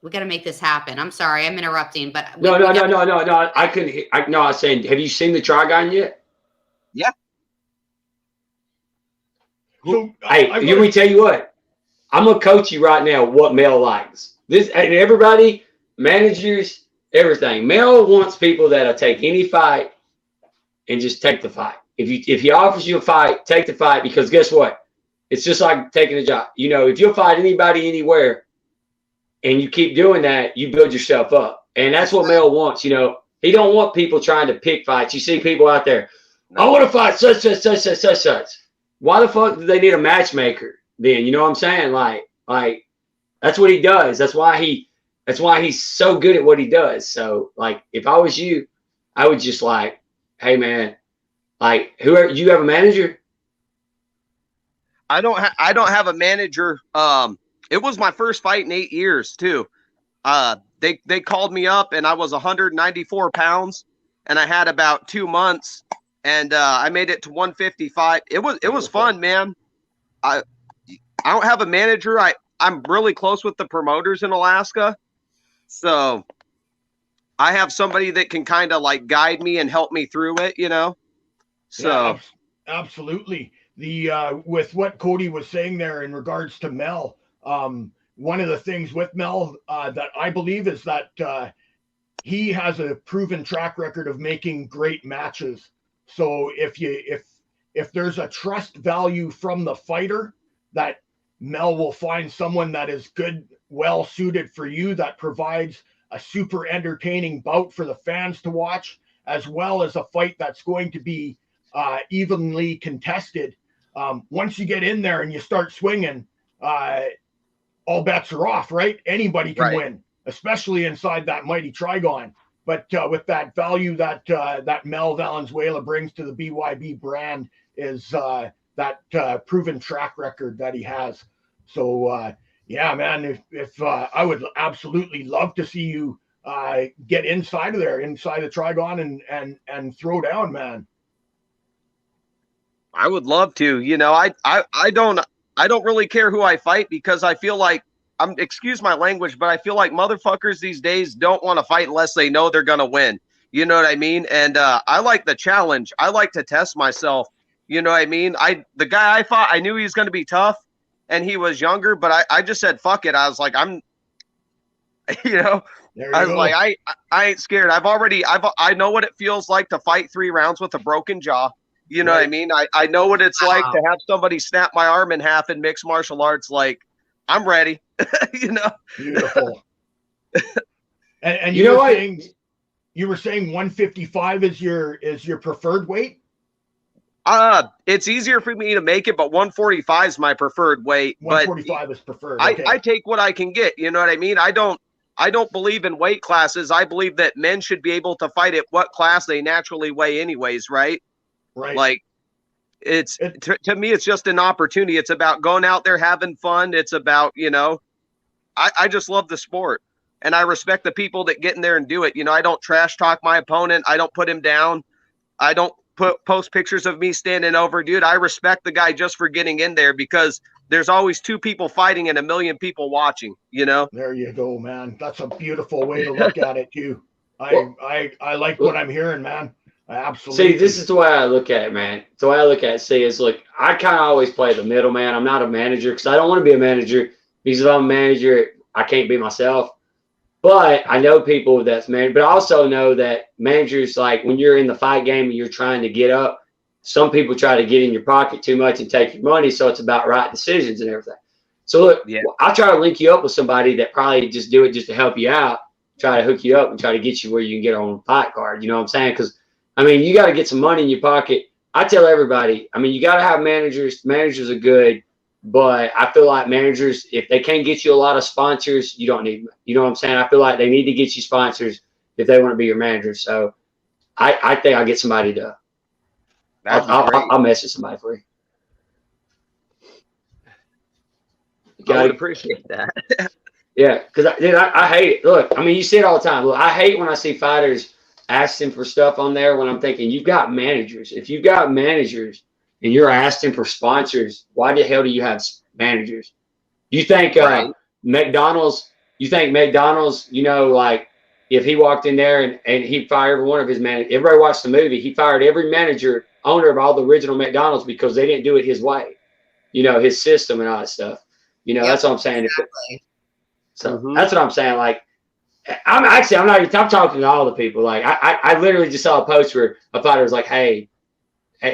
We got to make this happen. I'm sorry, I'm interrupting, but No. I couldn't. I was saying, have you seen the Trigon yet? Yeah. So, hey, let me tell you what. I'm gonna coach you right now. What Mel likes. This, and everybody, managers, everything. Mel wants people that'll take any fight and just take the fight. If he offers you a fight, take the fight, because guess what? It's just like taking a job. You know, if you'll fight anybody anywhere and you keep doing that, you build yourself up. And that's what Mel wants. You know, he don't want people trying to pick fights. You see people out there, I want to fight such. Why the fuck do they need a matchmaker then? You know what I'm saying? Like that's what he does. That's why he's so good at what he does. So like, if I was you, I would just like, hey man, like, whoever, you have a manager? I don't have a manager. It was my first fight in 8 years too. They called me up and I was 194 pounds and I had about 2 months and I made it to 155. It was fun, man. I don't have a manager. I'm really close with the promoters in Alaska. So I have somebody that can kind of like guide me and help me through it, you know? So yeah, absolutely. With what Cody was saying there in regards to Mel, one of the things with Mel that I believe is that he has a proven track record of making great matches. So if there's a trust value from the fighter, that Mel will find someone that is good, well suited for you, that provides a super entertaining bout for the fans to watch, as well as a fight that's going to be evenly contested. Once you get in there and you start swinging, all bets are off, right? Anybody can win, especially inside that mighty Trigon. But with that value that Mel Valenzuela brings to the BYB brand is that proven track record that he has. So yeah, man, if I would absolutely love to see you get inside of there, inside the Trigon and throw down, man. I would love to. You know, I don't really care who I fight, because I feel like, excuse my language, but I feel like motherfuckers these days don't want to fight unless they know they're going to win. You know what I mean? And I like the challenge. I like to test myself. You know what I mean? The guy I fought, I knew he was going to be tough and he was younger, but I just said, fuck it. I was like, you know, I was like, I ain't scared. I know what it feels like to fight 3 rounds with a broken jaw. You know what I mean? I know what it's like to have somebody snap my arm in half in mixed martial arts. Like, I'm ready. You know? Beautiful. and you know what? You were saying 155 is your preferred weight? It's easier for me to make it, but 145 is my preferred weight. 145 is preferred. Okay. I take what I can get. You know what I mean? I don't believe in weight classes. I believe that men should be able to fight at what class they naturally weigh anyways, right? Right. Like, To me, it's just an opportunity. It's about going out there, having fun. It's about, I just love the sport, and I respect the people that get in there and do it. I don't trash talk my opponent. I don't put him down. I don't post pictures of me standing over, dude. I respect the guy just for getting in there, because there's always 2 people fighting and 1 million people watching, There you go, man. That's a beautiful way to look at it too. I like what I'm hearing, man. Absolutely. See, this is the way I look at it, man. The way I look at it, is look, I kind of always play the middle, man. I'm not a manager because I don't want to be a manager, because if I'm a manager, I can't be myself. But I know people that's managed, but I also know that managers, like when you're in the fight game and you're trying to get up, some people try to get in your pocket too much and take your money. So it's about right decisions and everything. So look, I'll try to link you up with somebody that probably just do it just to help you out, try to hook you up and try to get you where you can get on a fight card. You know what I'm saying? Because, I mean, you got to get some money in your pocket. I tell everybody, I mean, you got to have managers. Managers are good. But I feel like managers, if they can't get you a lot of sponsors, you don't need them. You know what I'm saying? I feel like they need to get you sponsors if they want to be your manager. So I think I'll get somebody to – I'll message somebody for you. I would appreciate that. Yeah, because I hate it. Look, I mean, you see it all the time. Look, I hate when I see fighters asking for stuff on there when I'm thinking, you've got managers. If you've got managers – and you're asking for sponsors, why the hell do you have managers? You think McDonald's, like if he walked in there and he fired every one of his managers, everybody watched the movie, he fired every manager, owner of all the original McDonald's because they didn't do it his way, his system and all that stuff. That's what I'm saying. Exactly. That's what I'm saying. Like, I'm talking to all the people. Like, I literally just saw a post where a fighter was like, hey,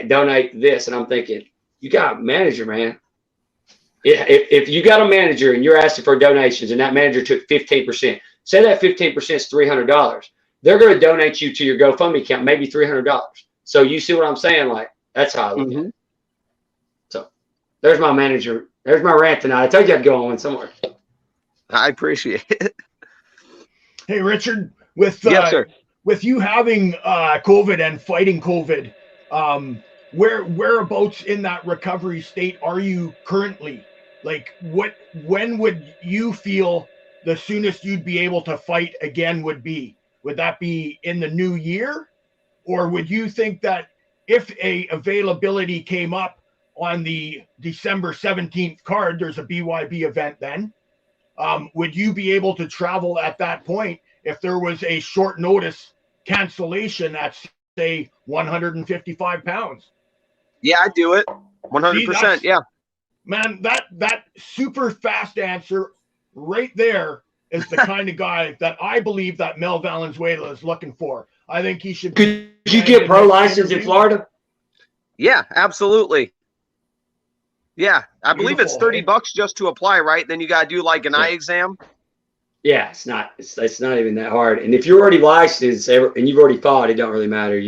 donate this, and I'm thinking, you got a manager, man. If you got a manager and you're asking for donations and that manager took 15%, say that 15% is $300, they're going to donate you to your GoFundMe account maybe $300. So you see what I'm saying? Like, that's how I look at it. So there's my manager. There's my rant tonight. I told you I'd go on somewhere. I appreciate it. Hey, Richard, with yes, sir. With you having COVID and fighting COVID, whereabouts in that recovery state are you currently? Like, when would you feel the soonest you'd be able to fight again would be? Would that be in the new year? Or would you think that if a availability came up on the December 17th card, there's a BYB event then, would you be able to travel at that point if there was a short notice cancellation at, say, 155 pounds? Yeah, I do it. 100%. Yeah. Man, that super fast answer right there is the kind of guy that I believe that Mel Valenzuela is looking for. I think he should. Could you get pro license in Florida? Yeah, absolutely. Yeah, I believe it's $30 just to apply, right? Then you got to do like an eye exam. Yeah, it's not even that hard. And if you're already licensed and you've already fought, it don't really matter.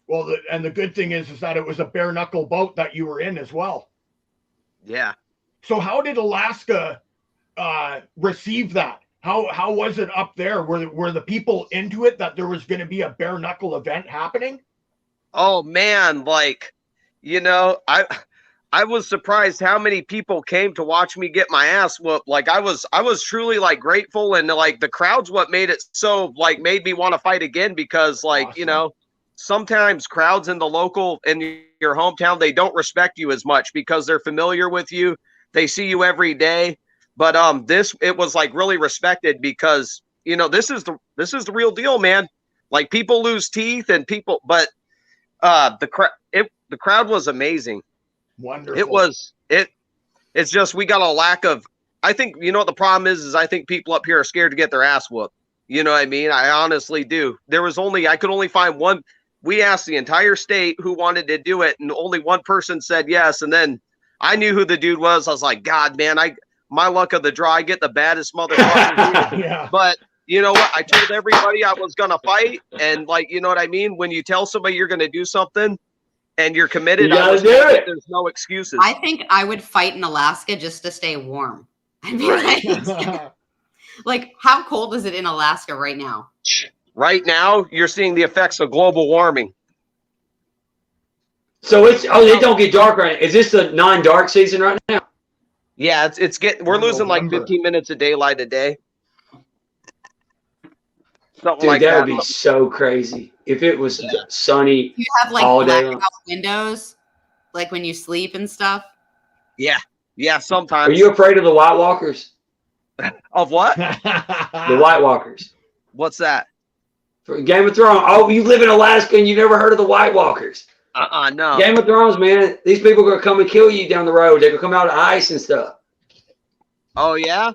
Well, the good thing is that it was a bare knuckle bout that you were in as well. Yeah. So how did Alaska receive that? How was it up there? Were the people into it that there was going to be a bare knuckle event happening? Oh man, like, I was surprised how many people came to watch me get my ass whooped. Like I was truly like grateful, and like the crowd's what made it so like made me want to fight again, because like, awesome. Sometimes crowds in your hometown, they don't respect you as much because they're familiar with you. They see you every day. But it was like really respected because, this is the real deal, man. Like people lose teeth but the crowd was amazing. Wonderful. It's just we got a lack of, I think, what the problem is I think people up here are scared to get their ass whooped. You know what I mean? I honestly do. I could only find one. We asked the entire state who wanted to do it, and only one person said yes. And then I knew who the dude was. I was like, God, man, my luck of the draw, I get the baddest motherfucker. Yeah. But you know what? I told everybody I was going to fight. And like, you know what I mean? When you tell somebody you're going to do something and you're committed, there's no excuses. I think I would fight in Alaska just to stay warm. I mean, like, how cold is it in Alaska right now? Right now, you're seeing the effects of global warming. So it don't get dark right now. Is this the non-dark season right now? Yeah, it's getting. We're losing like November. 15 minutes of daylight a day. Something Dude, like that that. would be so crazy if it was sunny You have like all day blackout long. windows, like when you sleep and stuff. Yeah, Are sometimes. you afraid of the White Walkers? Of what? The White Walkers. What's that? For Game of Thrones. Oh, you live in Alaska and you never heard of the White Walkers. No. Game of Thrones, man. These people are going to come and kill you down the road. They're going to come out of ice and stuff. Oh, yeah?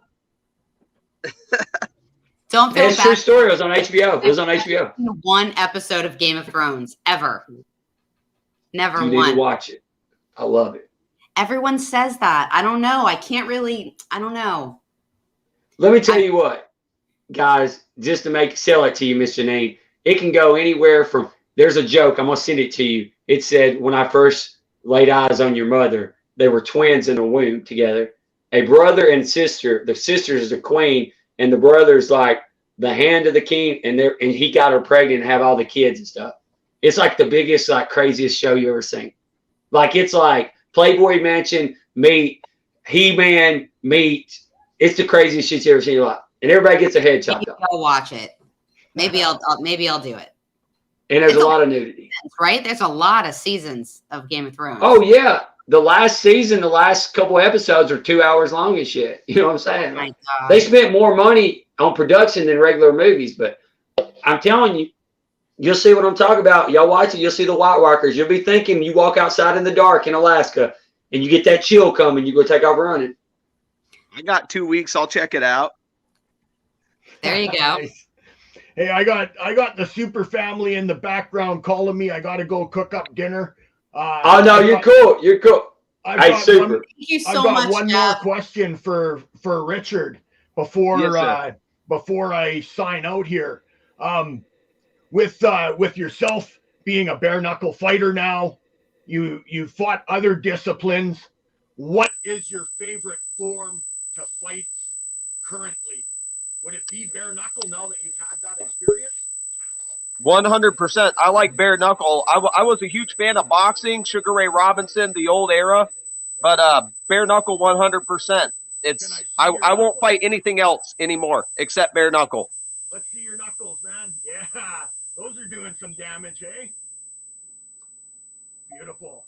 Don't feel It's bad. true story. It was on HBO. It was on HBO. One episode of Game of Thrones ever. Never You need one. to watch it. I love it. Everyone says that. I don't know. I don't know. Let me tell you what, guys, just to sell it to you, Miss Janine, it can go anywhere from, there's a joke, I'm going to send it to you. It said, when I first laid eyes on your mother, they were twins in a womb together. A brother and sister, the sister is the queen, and the brother's like the hand of the king, and he got her pregnant and have all the kids and stuff. It's like the biggest, like craziest show you ever seen. Like it's like Playboy Mansion meet He-Man meet. It's the craziest shit you ever seen in your life, and everybody gets their head chopped off. I'll watch it. Maybe I'll do it. And there's a lot of nudity. Right? There's a lot of seasons of Game of Thrones. Oh yeah, the last season, the last couple episodes are 2 hours long and shit. You know what I'm saying? My God. They spent more money on production than regular movies, but I'm telling you, you'll see what I'm talking about. Y'all watch it, you'll see the White Walkers. You'll be thinking you walk outside in the dark in Alaska and you get that chill coming, you go take off running. I got 2 weeks. I'll check it out. There you go. Nice. Hey, I got the super family in the background calling me. I got to go cook up dinner. Oh no, you're cool. You're cool. Hey, super. Thank you I've so got much, one more question for Richard before before I sign out here. With yourself being a bare knuckle fighter now, you fought other disciplines. What is your favorite form to fight currently? Would it be bare knuckle now that you've had that experience? 100%. I like bare knuckle. I was a huge fan of boxing, Sugar Ray Robinson, the old era, but bare knuckle 100%. I won't fight anything else anymore except bare knuckle. Let's see your knuckles, man. Yeah, those are doing some damage, eh? Beautiful.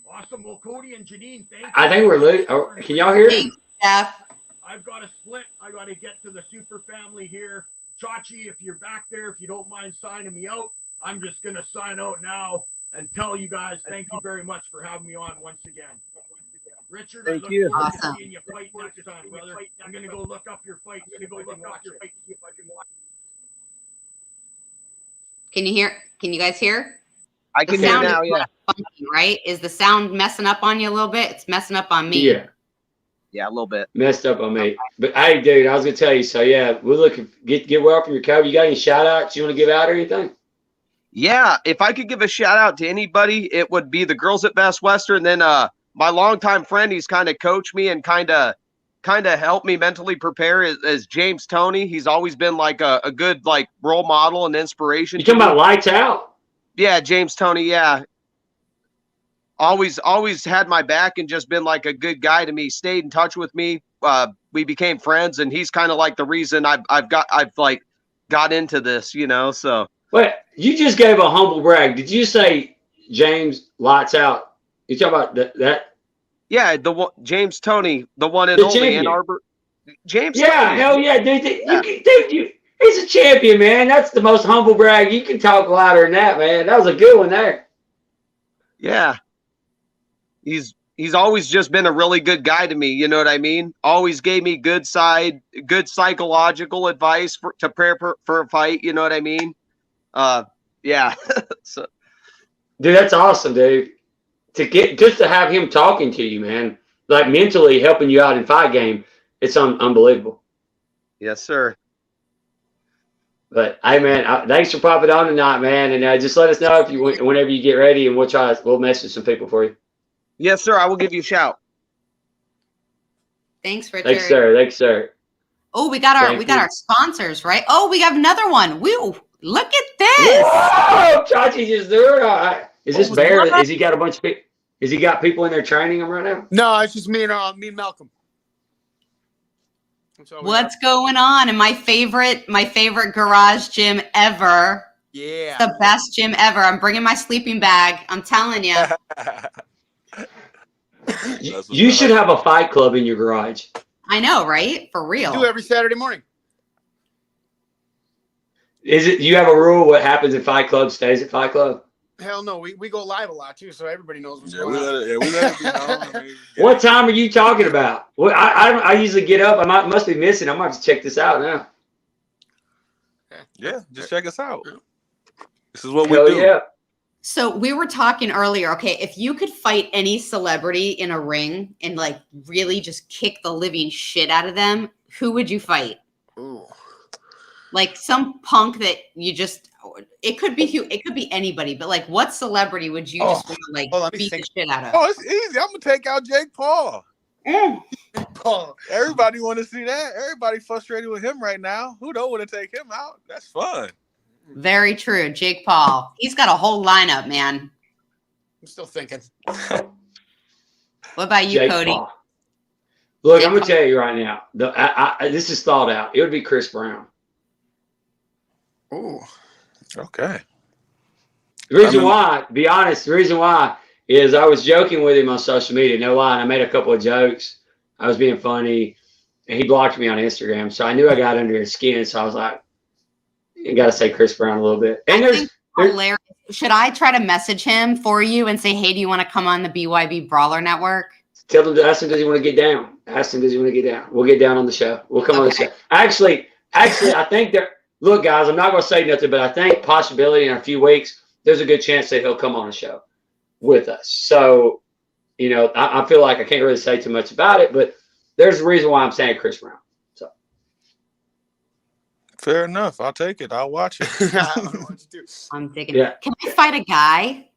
Awesome. Well, Cody and Janine, thank you. I think we're losing. Oh, can y'all hear me? Jeff. I've got to split. I got to get to the super family here. Chachi, if you're back there, if you don't mind signing me out, I'm just going to sign out now and tell you guys thank you very much for having me on once again. Richard, Thank I look you. forward Awesome. to seeing you fight next time, brother. I'm going to go look up your fight. See if I can watch it. Can you hear? Can you guys hear? I can hear now, yeah. Funky, right? Is the sound messing up on you a little bit? It's messing up on me. Yeah. Yeah, a little bit. Messed up on me. But hey, dude, I was gonna tell you. So yeah, we're looking get well from your coach. You got any shout outs you want to give out or anything? Yeah, if I could give a shout out to anybody, it would be the girls at Best Western. Then my longtime friend, he's kind of coached me and kind of helped me mentally prepare is James Toney. He's always been like a good like role model and inspiration. You talking about Lights Out? Yeah, James Toney. Yeah. Always had my back and just been like a good guy to me, stayed in touch with me. We became friends, and he's kind of like the reason I've got into this, you know, so. Wait, you just gave a humble brag. Did you say James Lights Out? You talking about that? Yeah, the one, James Toney, the one in The only champion. Ann Arbor. James Yeah, Toney. hell yeah, dude. He's a champion, man. That's the most humble brag. You can talk louder than that, man. That was a good one there. Yeah. He's always just been a really good guy to me. You know what I mean? Always gave me good psychological advice to prepare for a fight. You know what I mean? Yeah. So. Dude, that's awesome, dude. To have him talking to you, man, like mentally helping you out in fight game, it's unbelievable. Yes, sir. But hey, man, thanks for popping on tonight, man, and just let us know if whenever you get ready, and we'll message some people for you. Yes, sir. I will give you a shout. Thanks, Richard. Thanks, sir. Thanks, sir. Oh, we got our sponsors, right? Oh, we have another one. Woo! Look at this. Whoa, Chachi just threw it. Is this Bear? Is he got a bunch of people? Is he got people in there training him right now? No, it's just me and Malcolm. What's going on in my favorite garage gym ever? Yeah. The best gym ever. I'm bringing my sleeping bag. I'm telling you. You should have a fight club in your garage. I know, right? For real. Do every Saturday morning. Is it? You have a rule? What happens at Fight Club stays at Fight Club? Hell no, we go live a lot too, so everybody knows what's Yeah, going on. we let it be known. I mean, What time are you talking about? Well, I usually get up. I must be missing. I'm going to have to check this out now. yeah, just check us out. This is what Hell we do. yeah. So we were talking earlier. Okay, if you could fight any celebrity in a ring and like really just kick the living shit out of them, who would you fight? Ooh. Like some punk that you just. It could be anybody, but like, what celebrity would you just want to like beat the shit out of? Oh, it's easy. I'm gonna take out Jake Paul. Paul. Everybody want to see that. Everybody frustrated with him right now. Who don't want to take him out? That's fun. Very true, Jake Paul. He's got a whole lineup, man. I'm still thinking. What about you, Jake Cody? Paul. Look, Jake I'm going to Paul. tell you right now. This is thought out. It would be Chris Brown. Ooh. Okay. The reason why, to be honest, the reason why is I was joking with him on social media. No lie. And I made a couple of jokes. I was being funny. And he blocked me on Instagram. So I knew I got under his skin. So I was like, you got to say Chris Brown a little bit. And there's Hilarious. Should I try to message him for you and say, hey, do you want to come on the BYB Brawler Network? Tell him, ask him, does he want to get down? Ask him, does he want to get down? We'll get down on the show. We'll come on the show. Actually, I think that, look, guys, I'm not going to say nothing, but I think possibility in a few weeks, there's a good chance that he'll come on the show with us. So, you know, I feel like I can't really say too much about it, but there's a reason why I'm saying Chris Brown. So, Fair enough. I'll take it. I'll watch it. I don't know what to do. I'm digging. Yeah. Can I fight a guy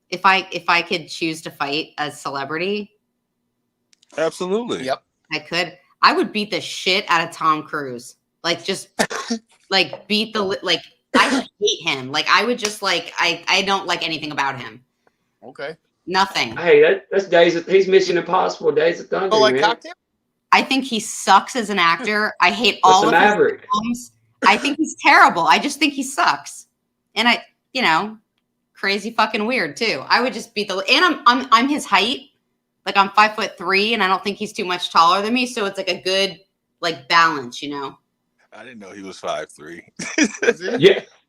if I could choose to fight a celebrity? Absolutely. Yep. I could. I would beat the shit out of Tom Cruise. Like just like beat the like. I hate him. Like I would just like I don't like anything about him. Okay. Nothing. hey, that's he's Mission Impossible, Days of Thunder, Oh, like man. cocktail? I think he sucks as an actor. I hate What's all the of his Maverick? films. I think he's terrible. I just think he sucks. And crazy fucking weird too. I would just beat the and I'm his height. Like I'm 5'3" and I don't think he's too much taller than me. So it's like a good like balance, you know. I didn't know he was 5'3".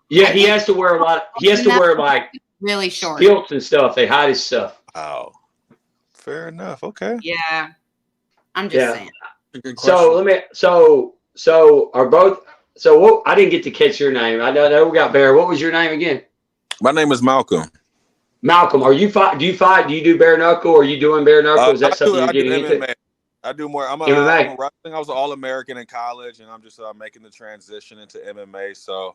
Yeah, he has to wear a lot. He has to wear like Really short. kilts and stuff. They hide his stuff. Wow. Fair enough. Okay. Yeah. I'm just saying. Good So let me. So are both. So what? I didn't get to catch your name. I know we got Bear. What was your name again? My name is Malcolm. Malcolm. Are you fight? Do you fight? Do you do bare knuckle? Are you doing bare knuckle? Is that something you're getting into? MMA. I do more. I'm MMA. wrestling. I was an All-American in college, and I'm just making the transition into MMA. So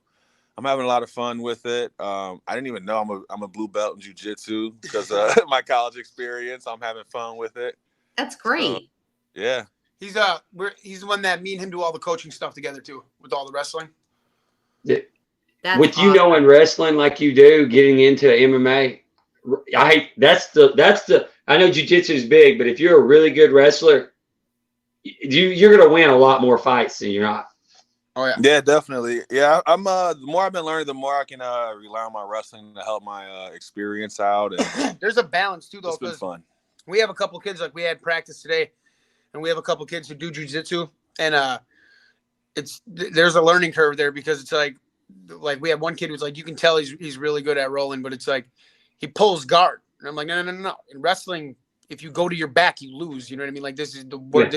I'm having a lot of fun with it. I didn't even know I'm a blue belt in jiu-jitsu because my college experience. I'm having fun with it. That's great. Yeah. He's the one that me and him do all the coaching stuff together too, with all the wrestling. That's With you awesome. knowing wrestling like you do, getting into MMA, that's the. I know jiu-jitsu is big, but if you're a really good wrestler, you're gonna win a lot more fights than you're not. Oh yeah. Yeah, definitely. Yeah, I'm. The more I've been learning, the more I can rely on my wrestling to help my experience out. And There's a balance too, though, it's been because fun. we have a couple kids, like we had practice today, and we have a couple kids who do jiu-jitsu, and there's a learning curve there because it's like we have one kid who's like, you can tell he's really good at rolling, but it's like he pulls guard, and I'm like, no. In wrestling, if you go to your back, you lose. You know what I mean? Like this is the worst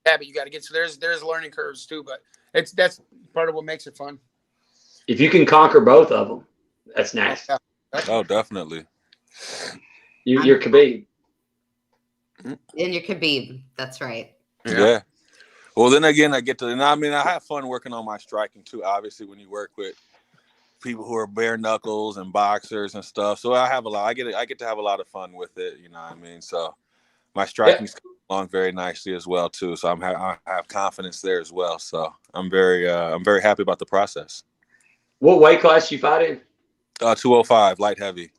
habit you got to get. So there's learning curves too, but that's part of what makes it fun. If you can conquer both of them, that's nice. Yeah. Oh, definitely. You're Khabib. And you're Khabib. That's right. Yeah. Well, then again, I have fun working on my striking too. Obviously, when you work with people who are bare knuckles and boxers and stuff, so I get to have a lot of fun with it. You know what I mean? So my striking's coming along very nicely as well too. So I have confidence there as well. So I'm very happy about the process. What weight class you fight in? 205 light heavy.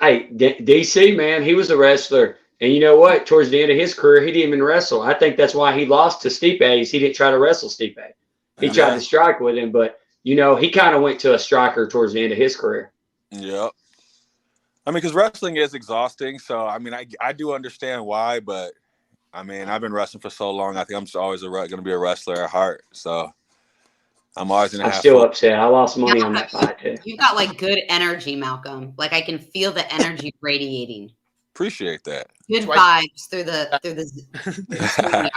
Hey, DC, man, he was a wrestler. And you know what? Towards the end of his career, he didn't even wrestle. I think that's why he lost to Stipe. He didn't try to wrestle Stipe. He tried to strike with him, but, you know, he kind of went to a striker towards the end of his career. Yep. I mean, because wrestling is exhausting. So, I mean, I do understand why, but, I mean, I've been wrestling for so long. I think I'm just always going to be a wrestler at heart. So, I'm always going to have I'm still fun. upset. I lost money on that fight, too. You've got, like, good energy, Malcolm. Like, I can feel the energy radiating. Appreciate that. Good vibes through the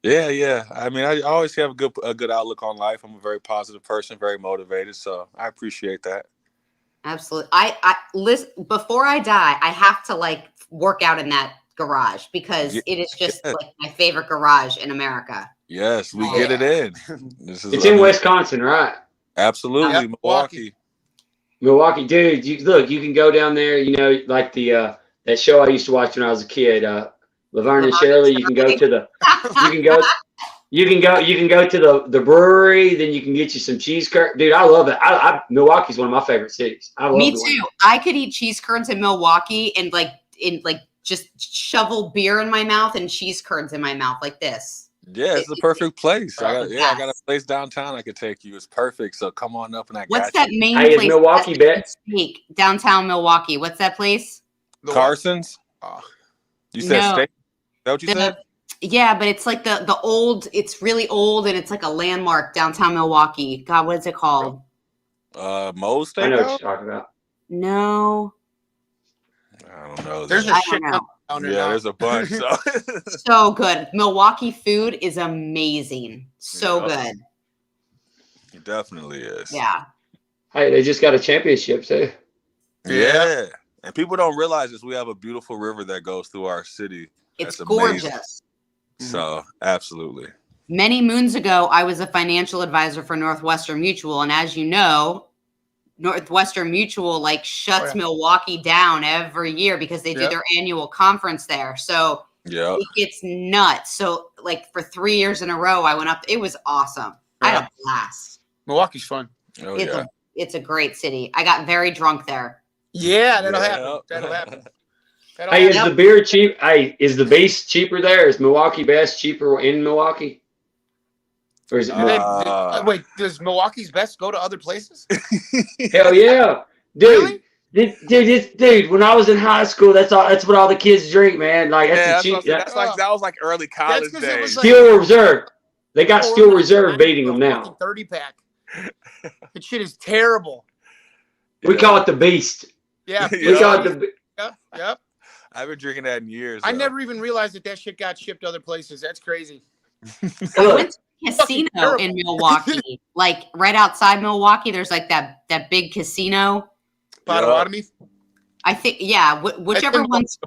Yeah. I mean, I always have a good outlook on life. I'm a very positive person, very motivated. So I appreciate that. Absolutely. I listen, before I die, I have to like work out in that garage because it is just like my favorite garage in America. Yes, we get it in. It's in Wisconsin, right? Absolutely. Milwaukee, dude. You can go down there. You know, like the that show I used to watch when I was a kid, Laverne and Shirley. You can go to the. You can go to the brewery. Then you can get you some cheese curds. Dude, I love it. Milwaukee's one of my favorite cities. I love Me too. I could eat cheese curds in Milwaukee and just shovel beer in my mouth and cheese curds in my mouth like this. Yeah, it's the perfect place. I got a place downtown I could take you. It's perfect. So come on up and What's that main place? Is Milwaukee steak downtown Milwaukee? What's that place? Carson's. You said steak? Is that what you said? Yeah, but it's like the old. It's really old, and it's like a landmark downtown Milwaukee. God, what is it called? Moe's Steakhouse? I know what you're talking about. No, I don't know. There's a shit down there. Yeah, there's a bunch. So good. Milwaukee food is amazing. So good. It definitely is. Yeah. Hey, they just got a championship too. Yeah. And people don't realize this. We have a beautiful river that goes through our city. It's gorgeous. So, absolutely. Many moons ago, I was a financial advisor for Northwestern Mutual. And as you know, Northwestern Mutual shuts Milwaukee down every year because they do their annual conference there. So it gets nuts. So for 3 years in a row, I went up. It was awesome. I had a blast. Milwaukee's fun. It's a great city. I got very drunk there. Yeah, that'll happen. That'll happen. Hey, is the beer cheap? Hey, is the Beast cheaper there? Is Milwaukee Best cheaper in Milwaukee? Or is it wait, does Milwaukee's Best go to other places? Hell yeah. Dude. Really? Dude, when I was in high school, that's what all the kids drink, man. That's cheap. That was like early college days. Steel Reserve. They got Steel Reserve beating them now. 30-pack. That shit is terrible. We call it the Beast. Yeah. We call it the Yep. I've been drinking that in years. I never even realized that shit got shipped other places. That's crazy. I went to a casino in Milwaukee. Right outside Milwaukee, there's that big casino. Potawatomi? I think, whichever one's.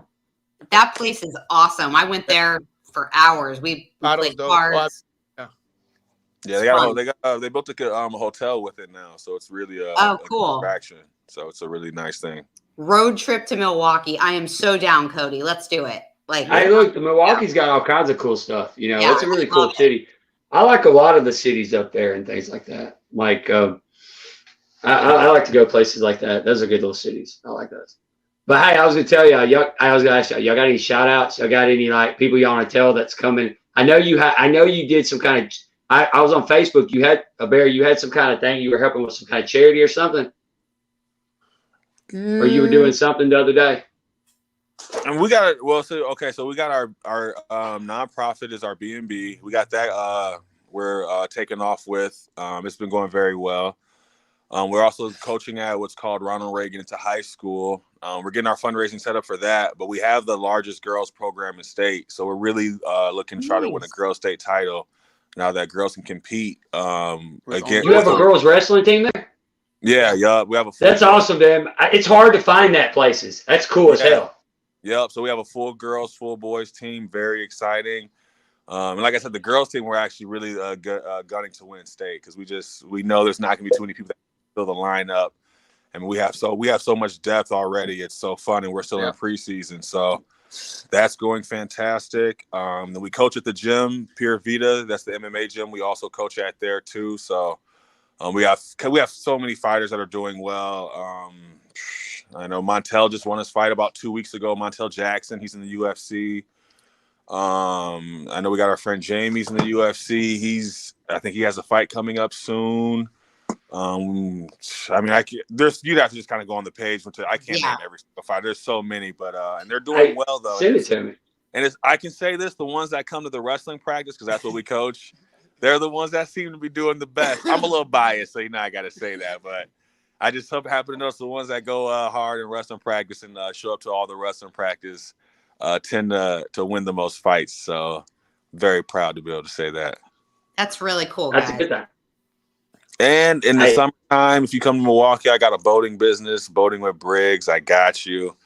That place is awesome. I went there for hours. We played cards. Yeah, they built a hotel with it now, so it's really cool attraction. So it's a really nice thing. Road trip to Milwaukee. I am so down, Cody. Let's do it. Hey, look, the Milwaukee's got all kinds of cool stuff. You know, it's a really cool city. I like a lot of the cities up there and things like that. I like to go places like that. Those are good little cities. I like those. But hey, I was gonna tell y'all. I was gonna ask y'all got any shout outs? Y'all got any people y'all want to tell that's coming? I know you did some kind of. I was on Facebook. You had some kind of thing. You were helping with some kind of charity or something. Or you were doing something the other day. And we got so we got our nonprofit is our B&B. We got that we're taking off with. It's been going very well. We're also coaching at what's called Ronald Reagan into high school. We're getting our fundraising set up for that, but we have the largest girls program in state. So we're really looking to try to win a girls state title now that girls can compete. Again, you have a girls wrestling team there? Yeah. We have a. That's awesome, man. It's hard to find that places. That's cool as hell. Yep. So we have a full girls, full boys team. Very exciting. And like I said, the girls team, we're actually really gunning to win state because we know there's not going to be too many people that fill the lineup, and we have so much depth already. It's so fun, and we're still in preseason, so that's going fantastic. Then we coach at the gym, Pure Vita. That's the MMA gym. We also coach at there too. So we have so many fighters that are doing well. I know Montel just won his fight about 2 weeks ago. Montel Jackson, he's in the UFC. I know we got our friend Jamie's in the UFC. I think he has a fight coming up soon. I mean, you'd have to just kind of go on the page. I can't name every single fight. There's so many, but and they're doing well though. Send it to me. And I can say this: the ones that come to the wrestling practice, because that's what we coach, they're the ones that seem to be doing the best. I'm a little biased, so I got to say that, but I just happen to notice the ones that go hard in wrestling practice and show up to all the wrestling practice tend to win the most fights. So very proud to be able to say that. That's really cool. That's guys. a good thing. And in the summertime, if you come to Milwaukee, I got a boating business, boating with Briggs. I got you.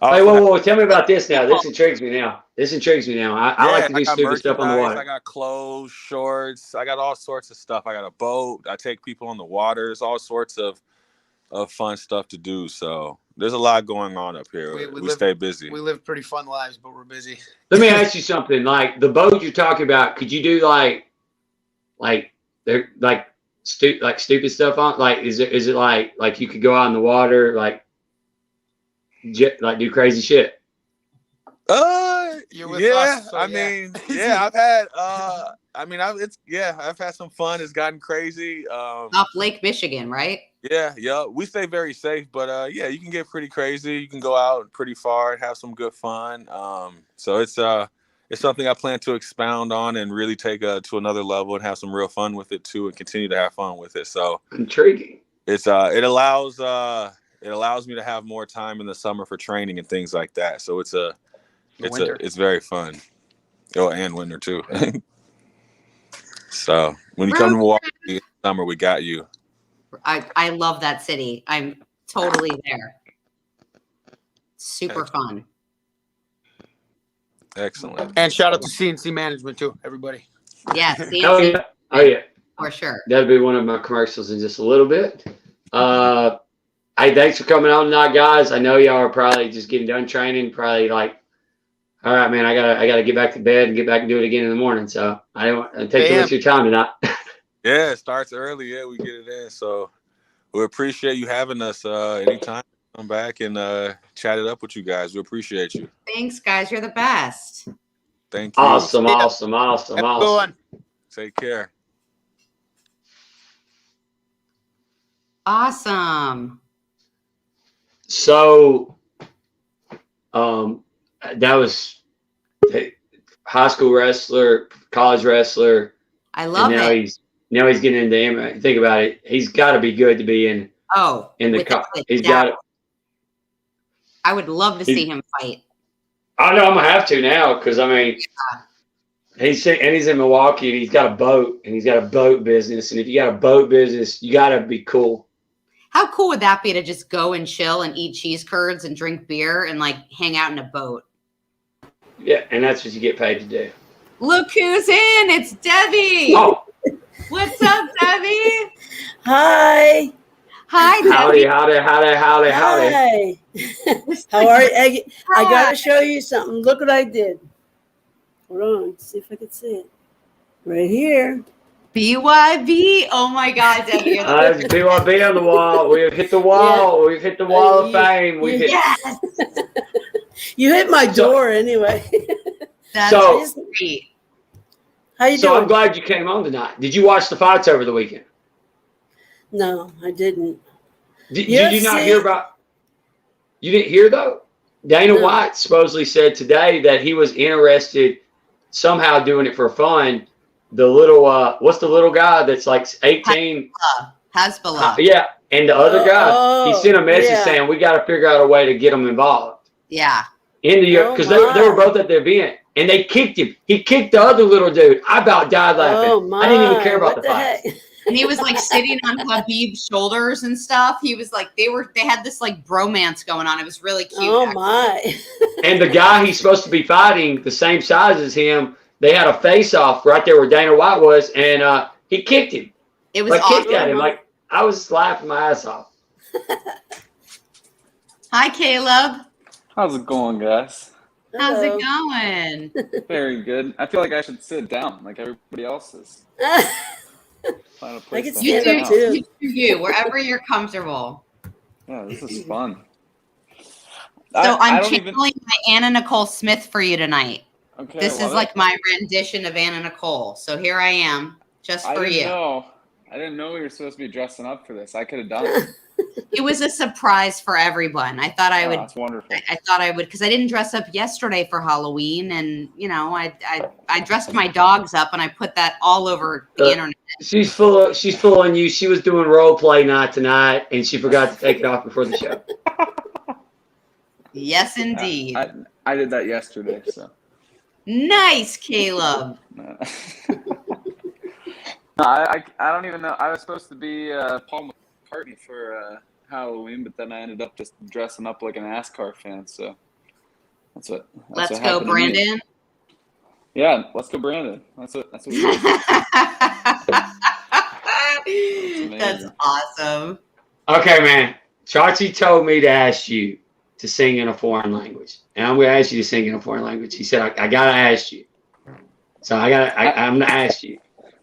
Hey, whoa, tell me about this now. This intrigues me now. I like to do stupid stuff on the water. I got clothes, shorts. I got all sorts of stuff. I got a boat. I take people on the water. There's all sorts of fun stuff to do. So there's a lot going on up here. We stay busy. We live pretty fun lives, but we're busy. Let me ask you something. Like the boat you're talking about, could you do like stupid stuff on? Like, is it like you could go out in the water, like do crazy shit? You're with yeah. us, so I mean, yeah, I've had I've had some fun. It's gotten crazy. Off Lake Michigan, right? Yeah. We stay very safe, but you can get pretty crazy. You can go out pretty far and have some good fun. So it's something I plan to expound on and really take to another level and have some real fun with it too, and continue to have fun with it. So intriguing. It allows me to have more time in the summer for training and things like that. So it's very fun. Oh, and winter too. So when you come to Milwaukee in the summer, we got you. I love that city. I'm totally there. Super fun. Excellent. And shout out to Cnc Management too, everybody. Yeah, Oh yeah, for sure. That'll be one of my commercials in just a little bit. Hey, thanks for coming on tonight, guys. I know y'all are probably just getting done training. Probably like, all right, man, I gotta get back to bed and get back and do it again in the morning. So I don't want to take too much of your time tonight. Yeah, it starts early. Yeah, we get it in. So we appreciate you having us anytime. Come back and chat it up with you guys. We appreciate you. Thanks, guys. You're the best. Thank you. Awesome. Take care. Awesome. So, that was high school wrestler, college wrestler. I love it. Now he's getting into MMA. Think about it. He's got to be good to be in. Oh, he's got it. I would love to see him fight. I know I'm gonna have to now because I mean, he's in Milwaukee and he's got a boat and he's got a boat business. And if you got a boat business, you got to be cool. How cool would that be to just go and chill and eat cheese curds and drink beer and like hang out in a boat? Yeah, and that's what you get paid to do. Look who's in! It's Debbie. Oh, what's up, Debbie? Hi. Hi, Debbie. Howdy. Hi. How are you? I got to show you something. Look what I did. Hold on. Let's see if I can see it. Right here. BYB. Oh, my God, Debbie. There's BYB on the wall. We have hit the wall. Yeah. We've hit the wall of fame. Yes. You hit my door anyway. That's great. How you doing? So I'm glad you came on tonight. Did you watch the fights over the weekend? No, I didn't. Did you not hear about? You didn't hear though? Dana White supposedly said today that he was interested somehow doing it for fun. The little what's the little guy that's like 18? Hezbollah. Yeah, and the other guy, he sent a message saying we got to figure out a way to get them involved. Yeah. In the because they were both at the event and they kicked him. He kicked the other little dude. I about died laughing. Oh my. I didn't even care about the fight. And he was like sitting on Habib's shoulders and stuff. He was like, they had this like bromance going on. It was really cute. Oh my. And the guy he's supposed to be fighting, the same size as him, they had a face off right there where Dana White was, and he kicked him. It was like awesome. Kicked at him. Like I was laughing my ass off. Hi, Caleb. How's it going, guys? How's it going? Very good. I feel like I should sit down like everybody else is. Find a place I can to stand hang up out. too. You, wherever you're comfortable. Yeah, this is fun. So I'm don't channeling my Anna Nicole Smith for you tonight. Okay, This is like my rendition of Anna Nicole. So here I am, just for you. I didn't know we were supposed to be dressing up for this. I could have done it. It was a surprise for everyone. I thought I would. That's wonderful. I thought I would, because I didn't dress up yesterday for Halloween, and you know, I dressed my dogs up and I put that all over the internet. She's full on you. She was doing role play night tonight, and she forgot to take it off before the show. Yes, indeed. I did that yesterday. So nice, Caleb. No, I don't even know. I was supposed to be Paul McCartney for Halloween, but then I ended up just dressing up like a NASCAR fan. So that's what. Let's go, Brandon. Yeah, let's go, Brandon. That's what we did. That's awesome. Okay, man. Chachi told me to ask you to sing in a foreign language, and I'm going to ask you to sing in a foreign language. He said, "I gotta ask you." So I'm gonna ask you.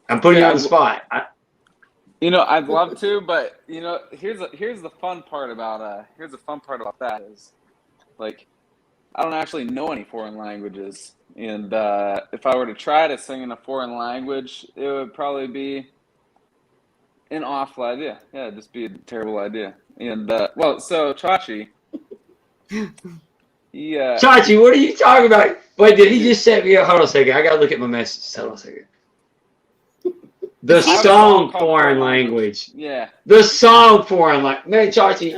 I'm putting you on the spot. I'd love to, but here's the fun part about that is, like, I don't actually know any foreign languages, and if I were to try to sing in a foreign language, it would probably be an awful idea. Yeah, it'd just be a terrible idea. And so Chachi, yeah. Chachi, what are you talking about? Wait, did he just set me up? Hold on a second. I gotta look at my message. Hold on a second. The song foreign language. Yeah. The song foreign language. Man, Chachi.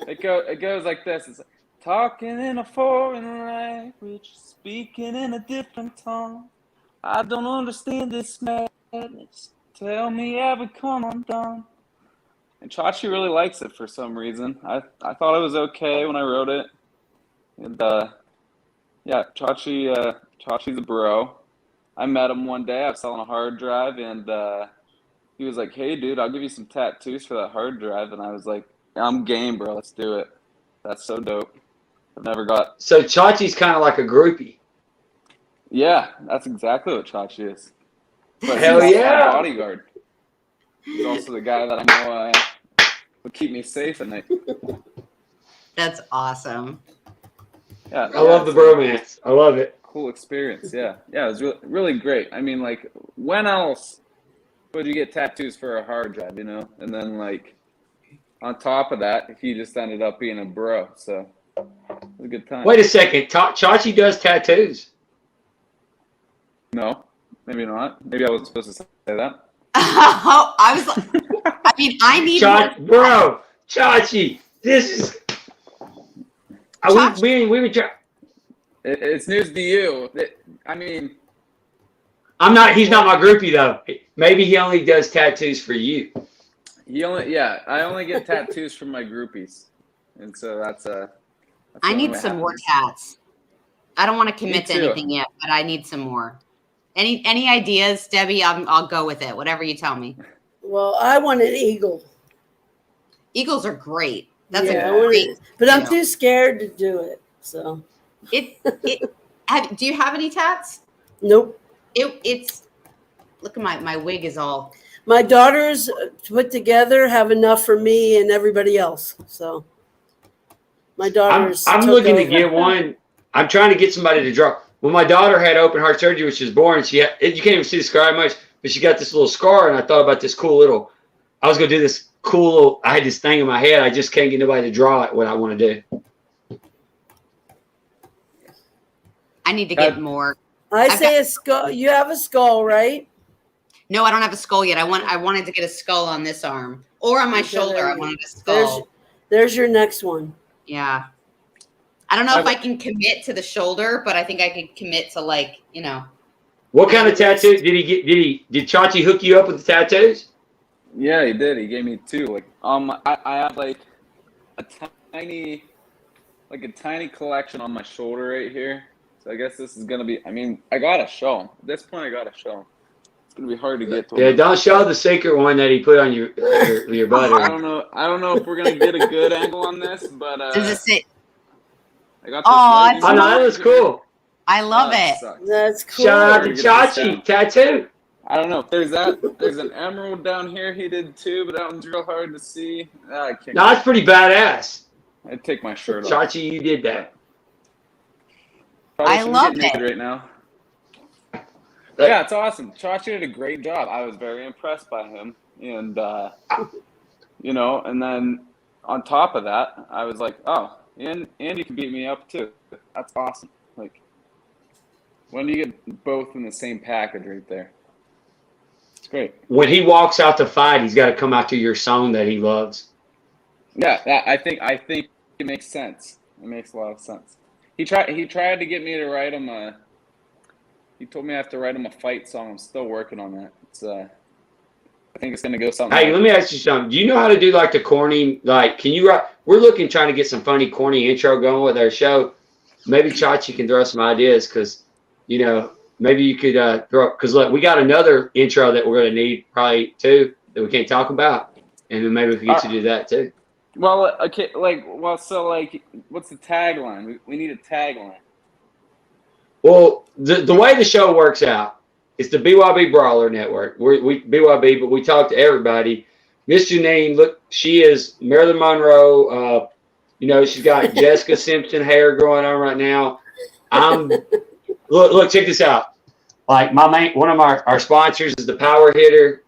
It goes like this. It's like, talking in a foreign language, speaking in a different tongue. I don't understand this madness. Tell me have it come undone. And Chachi really likes it for some reason. I thought it was okay when I wrote it. And yeah, Chachi's a bro. I met him one day. I was selling a hard drive, and he was like, "Hey, dude, I'll give you some tattoos for that hard drive." And I was like, "I'm game, bro. Let's do it." That's so dope. I've never got. So Chachi's kind of like a groupie. Yeah, that's exactly what Chachi is. But Hell he's yeah! my bodyguard. He's also the guy that I know will keep me safe at night. That's awesome. Yeah, I love the bromance. I love it. Cool experience. Yeah, it was really great. I mean, like, when else would you get tattoos for a hard drive, And then, like, on top of that, he just ended up being a bro. So it was a good time. Wait a second. Chachi does tattoos. No, maybe not. Maybe I was supposed to say that. I was like, I need bro, Chachi. This is. We were trying. It's news to you. I'm not. He's not my groupie though. Maybe he only does tattoos for you. I only get tattoos from my groupies, and so that's I need some more tats. I don't want to commit to anything yet, but I need some more. Any ideas, Debbie? I'll go with it. Whatever you tell me. Well, I want an eagle. Eagles are great. That's but I'm too scared to do it. So do you have any tats? Nope. It's look at my wig is all. My daughters put together have enough for me and everybody else. So my daughters. I'm looking to get one. I'm trying to get somebody to draw. When my daughter had open heart surgery, which was born, you can't even see the scar much, but she got this little scar, and I thought about this cool little. I was gonna do this cool little. I had this thing in my head. I just can't get nobody to draw it. What I want to do. I need to get more. I've say a skull. You have a skull, right? No, I don't have a skull yet. I wanted to get a skull on this arm or on my shoulder. I wanted a skull. There's your next one. Yeah. I don't know if I can commit to the shoulder, but I think I could commit to What kind of tattoo did he get? Did Chachi hook you up with the tattoos? Yeah, he did. He gave me two. I have like a tiny collection on my shoulder right here. So I guess this is gonna be. I gotta show him. At this point, I gotta show him. It's gonna be hard to get to. Yeah, don't show the secret one that he put on your butt. I don't know if we're gonna get a good angle on this, but does it say? I got this. Oh, no, that was cool. I love it. That's cool. Shout out to Chachi tattoo. I don't know if there's an emerald down here he did too, but that one's real hard to see. No, that's pretty badass. I'd take my shirt off. Chachi, you did that. Probably I shouldn't love get naked it. right now. Yeah, it's awesome. Chachi did a great job. I was very impressed by him, and you know, and then on top of that, I was like, oh, and Andy can beat me up too. That's awesome. Like, when do you get both in the same package right there? It's great. When he walks out to fight, he's got to come out to your song that he loves. Yeah, I think it makes sense. It makes a lot of sense. He tried to get me to write him a. He told me I have to write him a fight song. I'm still working on that. It's I think it's gonna go something. Hey, let me ask you something. Do you know how to do like the corny? Like, can you write? We're trying to get some funny corny intro going with our show. Maybe Chachi can throw some ideas because, you know, maybe you could throw. Because look, we got another intro that we're gonna need probably too that we can't talk about, and then maybe we can get you to do that too. Well, okay, so what's the tagline? We need a tagline. Well, the way the show works out is the BYB Brawler Network. We BYB, but we talk to everybody. Miss Janine, look, she is Marilyn Monroe. You know, she's got Jessica Simpson hair going on right now. Look, check this out. Like one of our sponsors is the PowerHitter.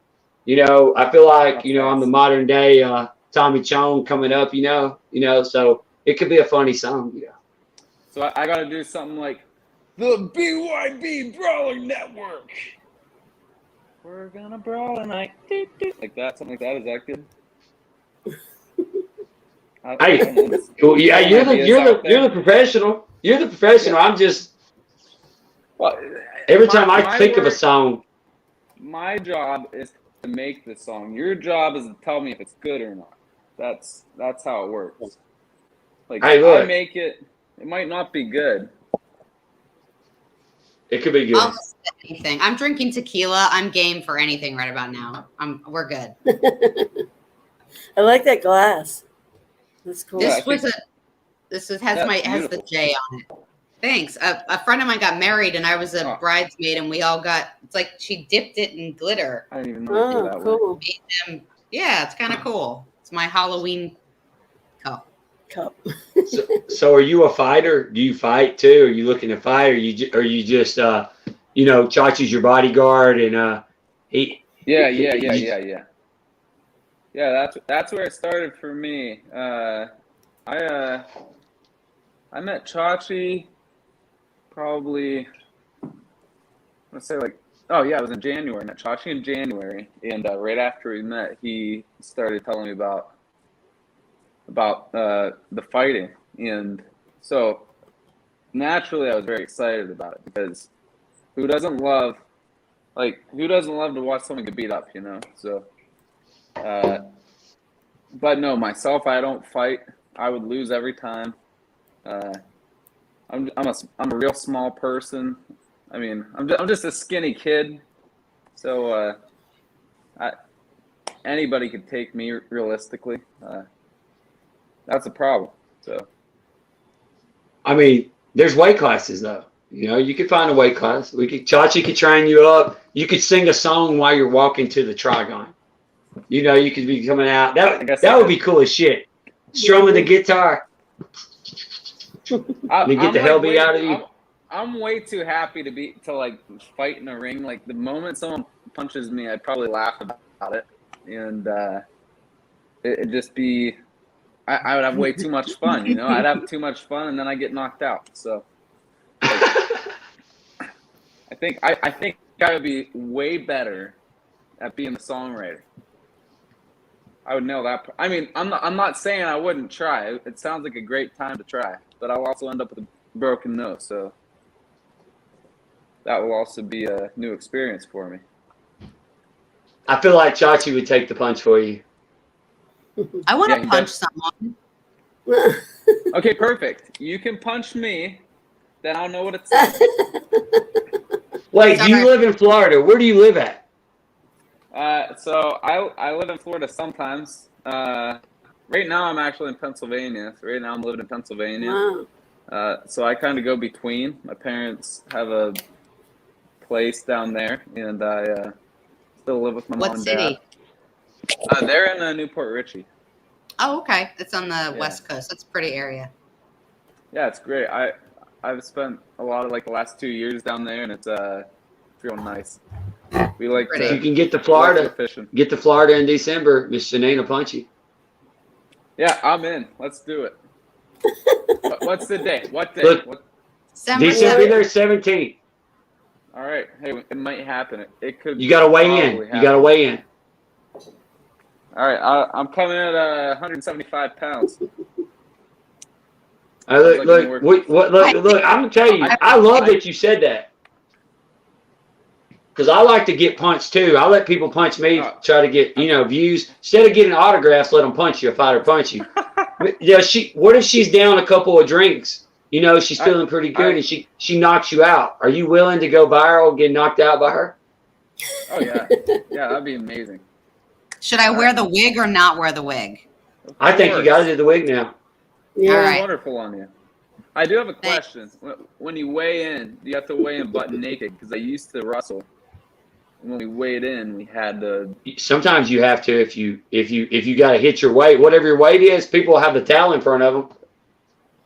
You know, I feel like, you know, I'm the modern day Tommy Chong coming up, you know, so it could be a funny song, you know. So I got to do something like the BYB Brawler Network. We're gonna brawl tonight, like that, something like that. Is that good? Hey, yeah, you're the professional. You're the professional. Yeah. I'm just. Well, every time I think of a song, my job is to make the song. Your job is to tell me if it's good or not. That's how it works. Like, hey, I make it. It might not be good. It could be good. I'll listen to anything. I'm drinking tequila. I'm game for anything right about now. We're good. I like that glass. That's cool. This has the J on it. Thanks. A friend of mine got married, and I was a bridesmaid, and we all got. It's like she dipped it in glitter. I didn't even know that. Cool. Yeah, it's kind of cool. It's my Halloween cup. So are you a fighter? Do you fight too? Are you looking to fight? Or you just you know, Chachi's your bodyguard and he. Yeah. That's where it started for me. I met Chachi probably, let's say it was in January. I met Chachi in January, and right after we met, he started telling me about the fighting, and so naturally I was very excited about it because who doesn't love to watch someone get beat up, you know? So, but no, myself, I don't fight. I would lose every time. I'm a real small person. I mean, I'm just a skinny kid. So anybody could take me realistically. That's a problem. So, I mean, there's weight classes though. You know, you could find a weight class. Chachi could train you up. You could sing a song while you're walking to the Trigon. You know, you could be coming out. That would be cool as shit. Strumming the guitar. You get the hell beat out of you. I'm way too happy to fight in a ring. Like the moment someone punches me, I'd probably laugh about it, and it'd just be. I would have way too much fun, you know. I'd have too much fun, and then I get knocked out. So, I think I would be way better at being a songwriter. I would nail that. I mean, I'm not saying I wouldn't try. It sounds like a great time to try, but I'll also end up with a broken nose. So that will also be a new experience for me. I feel like Chachi would take the punch for you. I want to punch someone. Okay, perfect. You can punch me, then I'll know what it's like. Wait, do you live in Florida? Where do you live at? So I live in Florida sometimes. Right now I'm actually in Pennsylvania. So right now I'm living in Pennsylvania. Wow. So I kind of go between. My parents have a place down there, and I still live with my mom and dad. What city? They're in Newport Richey. Oh, okay. It's on the West Coast. That's a pretty area. Yeah, it's great. I've spent a lot of like the last 2 years down there, and it's real nice. We like If to, you can get to we like to Florida, go fishing. get to Florida in December, Miss Shanae will punch you. Yeah, I'm in. Let's do it. What's the day? What day? Look, What? December there 17th. All right. Hey, it might happen. It could. You got to weigh in. probably You got to happen. weigh in. All right. I'm coming at 175 pounds. Look, I'm gonna tell you, I love that you said that. Because I like to get punched too. I let people punch me, try to get, views. Instead of getting autographs, let them punch you, a fighter punch you. Yeah, what if she's down a couple of drinks? She's feeling pretty good and she knocks you out. Are you willing to go viral, get knocked out by her? Oh yeah. Yeah, that'd be amazing. Should I wear the wig or not wear the wig? I think you got to do the wig now. Yeah. All right. Wonderful on you. I do have a question. When you weigh in, do you have to weigh in butt naked? Because I used to wrestle. When we weighed in, we had to. Sometimes you have to if you got to hit your weight, whatever your weight is. People have the towel in front of them.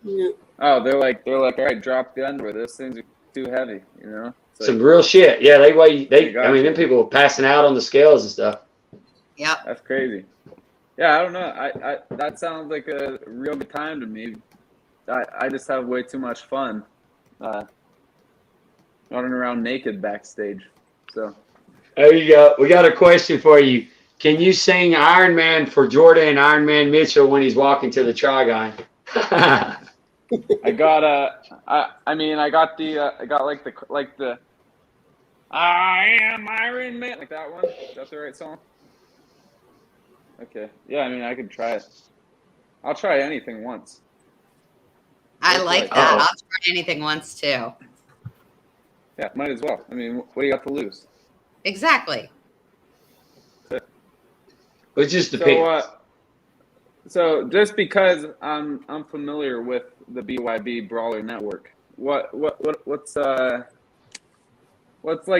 Yeah. Oh, they're like, all right, drop the underwear. Those things are too heavy, It's like, Some real shit. Yeah, they weigh. Gotcha. I mean, them people are passing out on the scales and stuff. Yep. that's crazy. Yeah, I don't know. I that sounds like a real good time to me. I just have way too much fun running around naked backstage. So There you go. We got a question for you. Can you sing Iron Man for Jordan and Iron Man Mitchell when he's walking to the Trigon? I got the I am Iron Man, like that one. Is that the right song? Okay. Yeah, I mean, I could try it. I'll try anything once. I like that. I'll try anything once too. Yeah, might as well. I mean, what do you got to lose? Exactly. It just depends. So just because I'm familiar with the BYB Brawler Network, what's like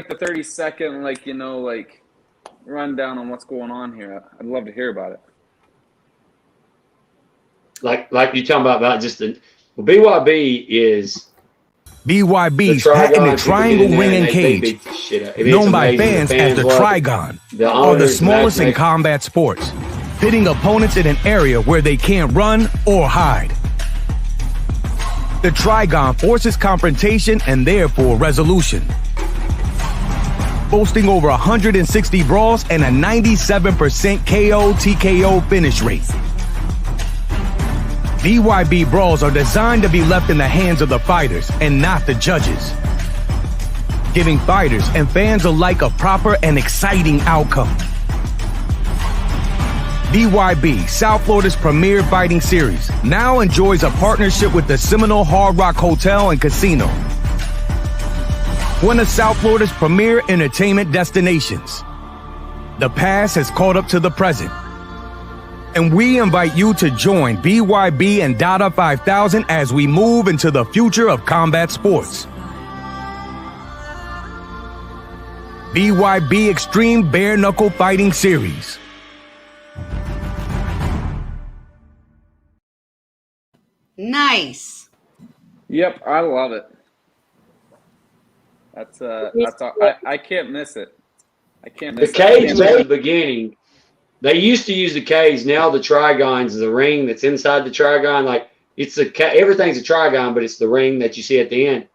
the 30-second rundown on what's going on here? I'd love to hear about it. Like you're talking about just BYB is BYB's patented triangle ring and cage, known by fans as the Trigon, are the smallest in combat sports, pitting opponents in an area where they can't run or hide. The Trigon forces confrontation and therefore resolution, boasting over 160 brawls and a 97% KO/TKO finish rate. BYB brawls are designed to be left in the hands of the fighters and not the judges, giving fighters and fans alike a proper and exciting outcome. BYB, South Florida's premier fighting series, now enjoys a partnership with the Seminole Hard Rock Hotel and Casino, one of South Florida's premier entertainment destinations. The past has caught up to the present, and we invite you to join BYB and Dada 5000 as we move into the future of combat sports. BYB Extreme Bare Knuckle Fighting Series. Nice. Yep, I love it. That's all. I can't miss it. I can't miss the cage was the beginning. They used to use the cage. Now the Trigon's is the ring that's inside the Trigon. Like it's everything's a Trigon, but it's the ring that you see at the end.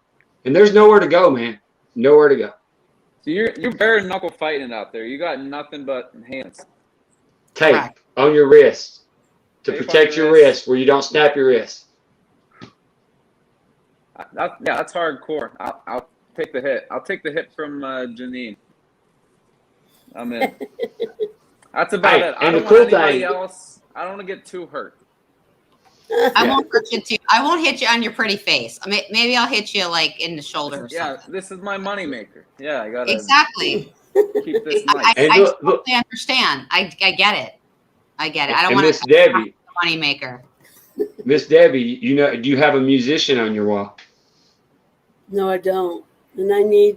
And there's nowhere to go, man. Nowhere to go. So you're bare knuckle fighting out there. You got nothing but hands. Tape Correct. on your wrist to Tape protect on your your wrist. wrist where you don't snap your wrist. That's hardcore. I'll take the hit. I'll take the hit from Janine. I'm in. That's about it. I and don't the cool want anybody thing- else. I don't want to get too hurt. I won't hurt you too. I won't hit you on your pretty face. Maybe I'll hit you like in the shoulder or Yeah, something. this is my moneymaker. Yeah, I gotta Exactly. keep this I nice. And look- totally understand. I get it. I get it. I don't And want Miss to Debbie, money maker. Miss Debbie, do you have a musician on your wall? No, I don't. And I need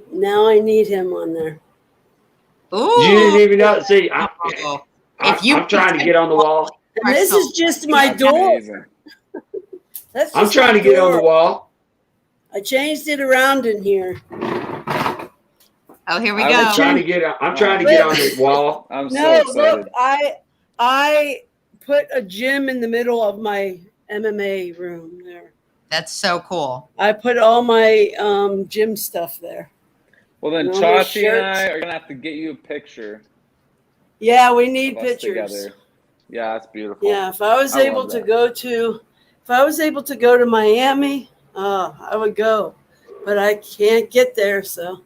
him on there. Ooh. You didn't even know. See, I'm If you trying to get on the wall. And this is just my door. Amazing. That's I'm just trying my to get on the door. wall. I changed it around in here. Oh, here we I go. was I'm trying to get on the wall. I'm so No, excited. look, I put a gym in the middle of my MMA room there. That's so cool. I put all my gym stuff there. Well, then And all my Chauncey and I shirts. are gonna have to get you a picture Yeah, we need of us pictures. together. Yeah, that's beautiful. Yeah, if I was I able love to that. go to Miami, I would go. But I can't get there, so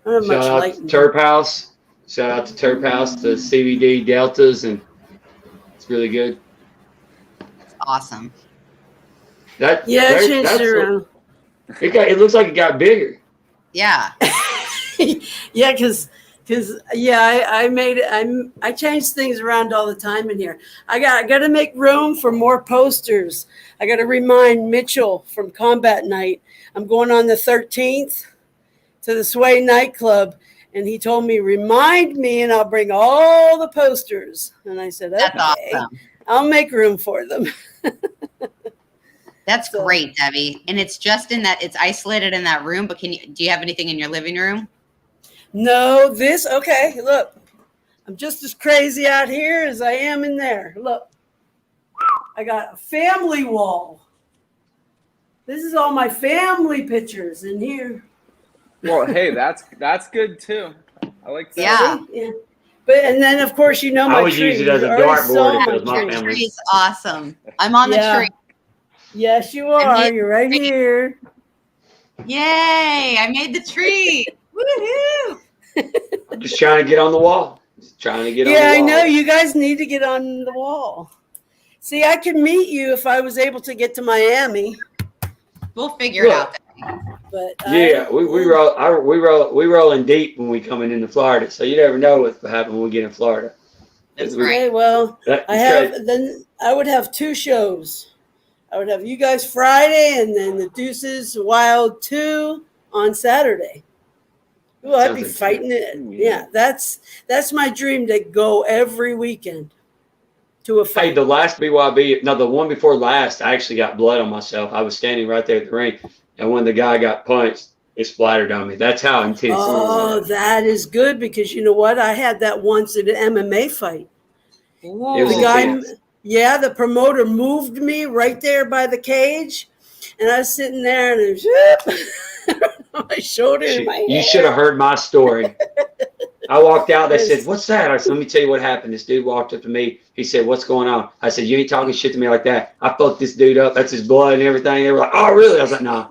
I don't have much Shout out light. to Terphouse. Shout out to Terphouse, the CBD deltas, and it's really good. It's awesome. That Yeah, I that- changed that's it around. it looks like it got bigger. Yeah. Yeah, because I change things around all the time in here. I got to make room for more posters. I got to remind Mitchell from Combat Night. I'm going on the 13th to the Sway nightclub, and he told me, remind me, and I'll bring all the posters. And I said, okay, That's awesome. I'll make room for them. That's So- great, Debbie. And it's just it's isolated in that room, but do you have anything in your living room? No, okay, look, I'm just as crazy out here as I am in there. Look, I got a family wall. This is all my family pictures in here. Well, hey, that's good too. I like that. Yeah. Yeah. But and then of course my I would tree. use it as You a already saw dartboard if my it was my tree. The family. tree's awesome. I'm on the Yeah. tree. Yes, you are. You're right here. Yay! I made the tree. Woohoo! I'm just trying to get on the wall. Just trying to get on the Yeah, wall. I know. You guys need to get on the wall. See, I could meet you if I was able to get to Miami. We'll figure it out. But Yeah, we rolling deep when we coming into Florida, so you never know what's happening when we get in Florida. That's We- right. Okay, well, that- I would have two shows. I would have you guys Friday and then the Deuces Wild 2 on Saturday. Ooh, I'd be Sounds like fighting it. Ooh, Yeah, that's my dream, to go every weekend to a Hey, fight. the last BYB, no, the one before last, I actually got blood on myself. I was standing right there at the ring, and when the guy got punched, it splattered on me. That's how intense it Oh, was. that is good, because you know what? I had that once at an MMA fight. Ooh. It was The guy, intense. yeah, the promoter moved me right there by the cage, and I was sitting there, and it was my shoulder and my You head. should have heard my story. I walked out. They said, "What's that?" I said, "Let me tell you what happened." This dude walked up to me. He said, "What's going on?" I said, "You ain't talking shit to me like that." I fucked this dude up. That's his blood and everything. They were like, "Oh, really?" I was like, "No,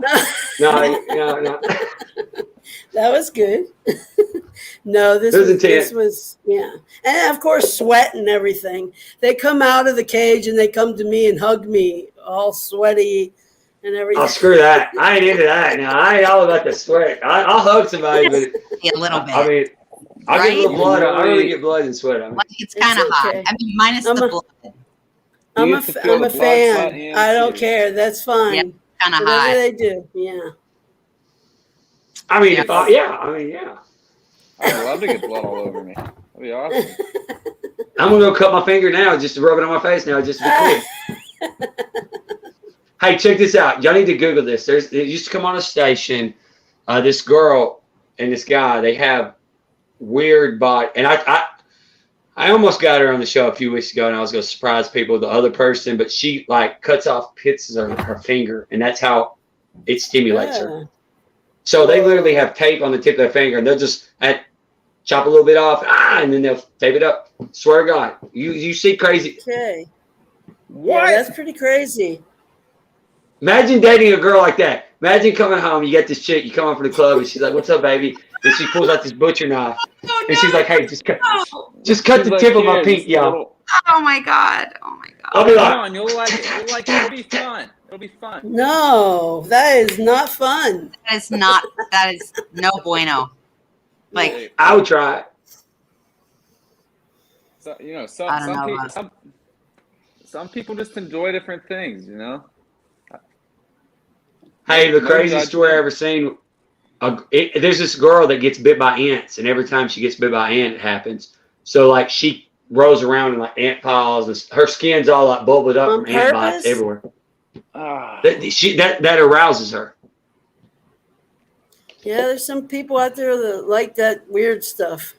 no." That was good. No, this It was was intense. yeah, and of course sweat and everything. They come out of the cage and they come to me and hug me, all sweaty and everything. Oh, screw that. I ain't into that. Now I ain't all about the sweat. I'll hug somebody, but A little bit. I mean, I get a little Right? blood. I really get blood and sweat. I mean, Like, it's kind of It's hot. okay. I mean, minus I'm the a- blood. I'm You a, get to feel I'm the a blood, sweat, fan. and I don't tears. care. That's fine. Yeah. Kind of Whatever hot. they do. Yeah. I mean, Yeah. yeah. I'd love to get blood all over me. That'd be awesome. I'm gonna go cut my finger now, just to rub it on my face now, just to be cool. Hey, check this out. Y'all need to Google this. It used to come on a station. This girl and this guy, they have weird body, and I almost got her on the show a few weeks ago, and I was gonna surprise people with the other person, but she like cuts off pieces of her finger, and that's how it stimulates her. So they literally have tape on the tip of their finger, and they'll just chop a little bit off, and then they'll tape it up. Swear to God, you see crazy. Okay. What? Yeah, that's pretty crazy. Imagine dating a girl like that. Imagine coming home, you get this chick, you come home from the club, and she's like, "What's up, baby?" And she pulls out this butcher knife, and she's like, "Hey, just cut the She's tip of my "Here, pinky just a off." little- Oh my god. Oh my god. I'll be Come like, on, you'll like it. You'll like it. It'll be fun. It'll be fun. No, that is not fun. That is no bueno. Like, Hey, "I would try it." so, you know, I don't know about- some people just enjoy different things, you know. Hey, the No craziest story I ever seen. There's this girl that gets bit by ants, and every time she gets bit by an ant, it happens. So like she rolls around in like ant piles. And her skin's all like bubbled up from ant bites everywhere. That arouses her. Yeah, there's some people out there that like that weird stuff.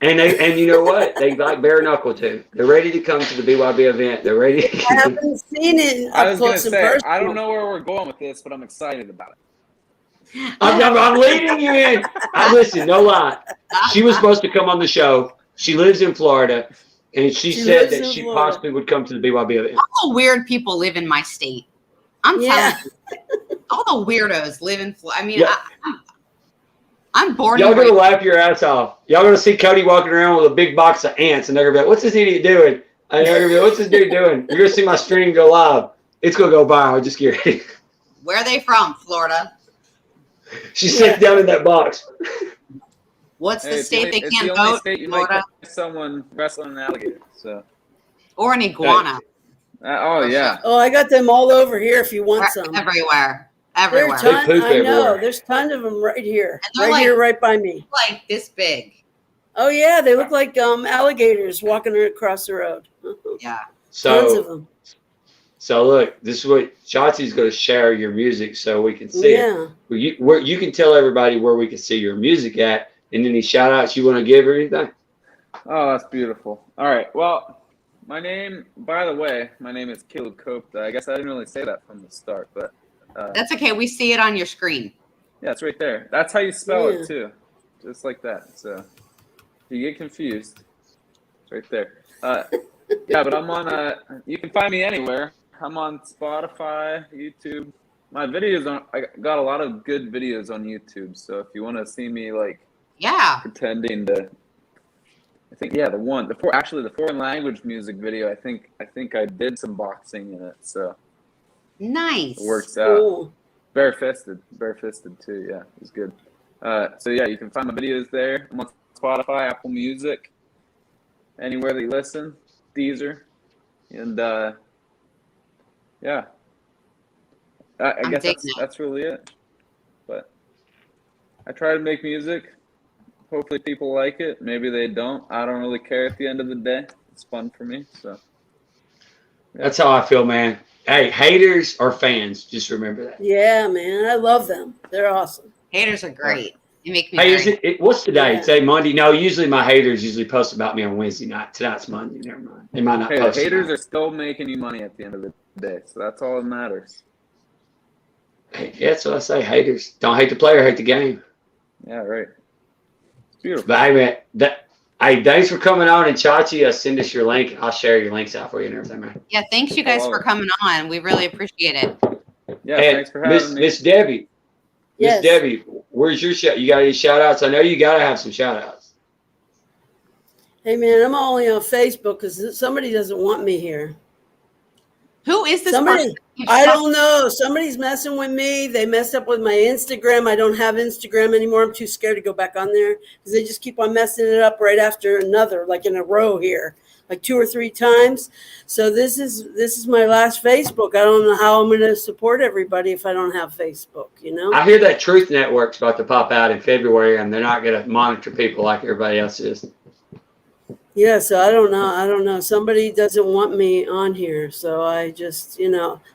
And you know what? They like bare knuckle too. They're ready to come to the BYB event. They're ready. I haven't seen it I up was going to close and say, personal. I don't know where we're going with this, but I'm excited about it. I'm leading you in. Listen, no lie. She was supposed to come on the show. She lives in Florida, and she said that she possibly would come to the BYB event. All the weird people live in my state. I'm telling you. All the weirdos live in Florida. I mean, yeah. I'm born. Y'all gonna laugh your ass off. Y'all gonna see Cody walking around with a big box of ants, and they're gonna be like, "What's this idiot doing?" And they're gonna be like, "What's this dude doing?" You're gonna see my stream go live. It's gonna go viral. Just get ready. Where are they from? Florida. She sits down in that box. What's the state they can't vote? The only state you Florida. Might catch someone wrestling an alligator. So. Or an iguana. Oh yeah. Oh, I got them all over here. If you want some. Everywhere. I know. There's tons of them right here. Here, right by me. Like this big. Oh yeah, they look like alligators walking across the road. Yeah. Tons of them. So look, this is what Shotzi's going to share your music so we can see it. Where you can tell everybody where we can see your music at, and any shout outs you want to give or anything. Oh, that's beautiful. All right. Well, my name is Caleb Cope. I guess I didn't really say that from the start, but that's okay. We see it on your screen. Yeah, it's right there. That's how you spell it too, just like that. So if you get confused, it's right there. Yeah, but I'm on. You can find me anywhere. I'm on Spotify, YouTube. My videos I got a lot of good videos on YouTube. So if you want to see me pretending to, I think the foreign language music video. I think I did some boxing in it. So. Nice. It works out. Cool. Barefisted too. Yeah, it was good. So yeah, you can find my videos there. I'm on Spotify, Apple Music, anywhere that you listen, Deezer, and yeah. I guess that's really it. But I try to make music. Hopefully people like it. Maybe they don't. I don't really care at the end of the day. It's fun for me. So yeah. That's how I feel, man. Hey, haters are fans. Just remember that. Yeah, man. I love them. They're awesome. Haters are great. You make me what's today? Yeah. Today Monday? No, usually my haters post about me on Wednesday night. Tonight's Monday. Never mind. They might not post. The haters are still making you money at the end of the day. So that's all that matters. Hey, that's what I say. Haters. Don't hate the player, hate the game. Yeah, right. It's beautiful. But hey, man, hey, thanks for coming on, and Chachi, send us your link. I'll share your links out for you and everything, man. Yeah, thanks you guys for coming on. We really appreciate it. Yeah, and thanks for having me. Miss Debbie. Yes. Miss Debbie, where's your shout? You got any shout outs? I know you got to have some shout outs. Hey, man, I'm only on Facebook because somebody doesn't want me here. Who is this person? I don't know. Somebody's messing with me. They messed up with my Instagram. I don't have Instagram anymore. I'm too scared to go back on there because they just keep on messing it up right after another, like in a row here, like 2 or 3 times. So this is my last Facebook. I don't know how I'm going to support everybody if I don't have Facebook, you know? I hear that Truth Network's about to pop out in February, and they're not going to monitor people like everybody else is. Yeah, so I don't know. Somebody doesn't want me on here. So I just,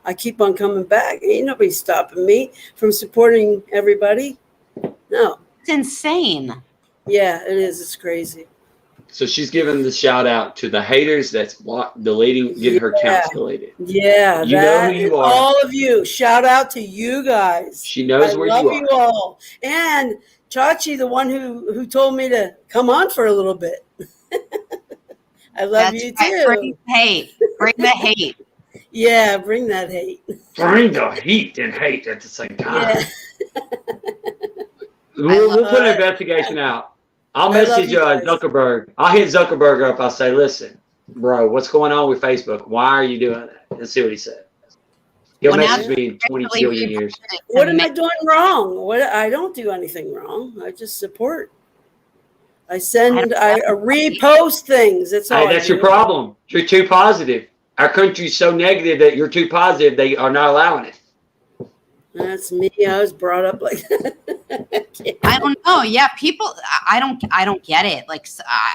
I keep on coming back. Ain't nobody stopping me from supporting everybody. No. It's insane. Yeah, it is. It's crazy. So she's giving the shout out to the haters that's deleting, getting her accounts deleted. Yeah, you know who you are. All of you. Shout out to you guys. She knows where you are. I love you all. And Chachi, the one who told me to come on for a little bit. I love you too. Bring hate. Bring the hate. Yeah, bring that hate. Bring the heat and hate at the same time. Yeah. We'll put an investigation out. I'll message Zuckerberg. I'll hit Zuckerberg up. I'll say, listen, bro, what's going on with Facebook? Why are you doing that? Let's see what he said. He'll message me in 20 billion years. What am I doing wrong? I don't do anything wrong. I just support. I repost things. That's all. Hey, that's your problem. You're too positive. Our country's so negative that you're too positive. They are not allowing it. That's me. I was brought up like that. I don't know. Yeah, people. I don't get it. Like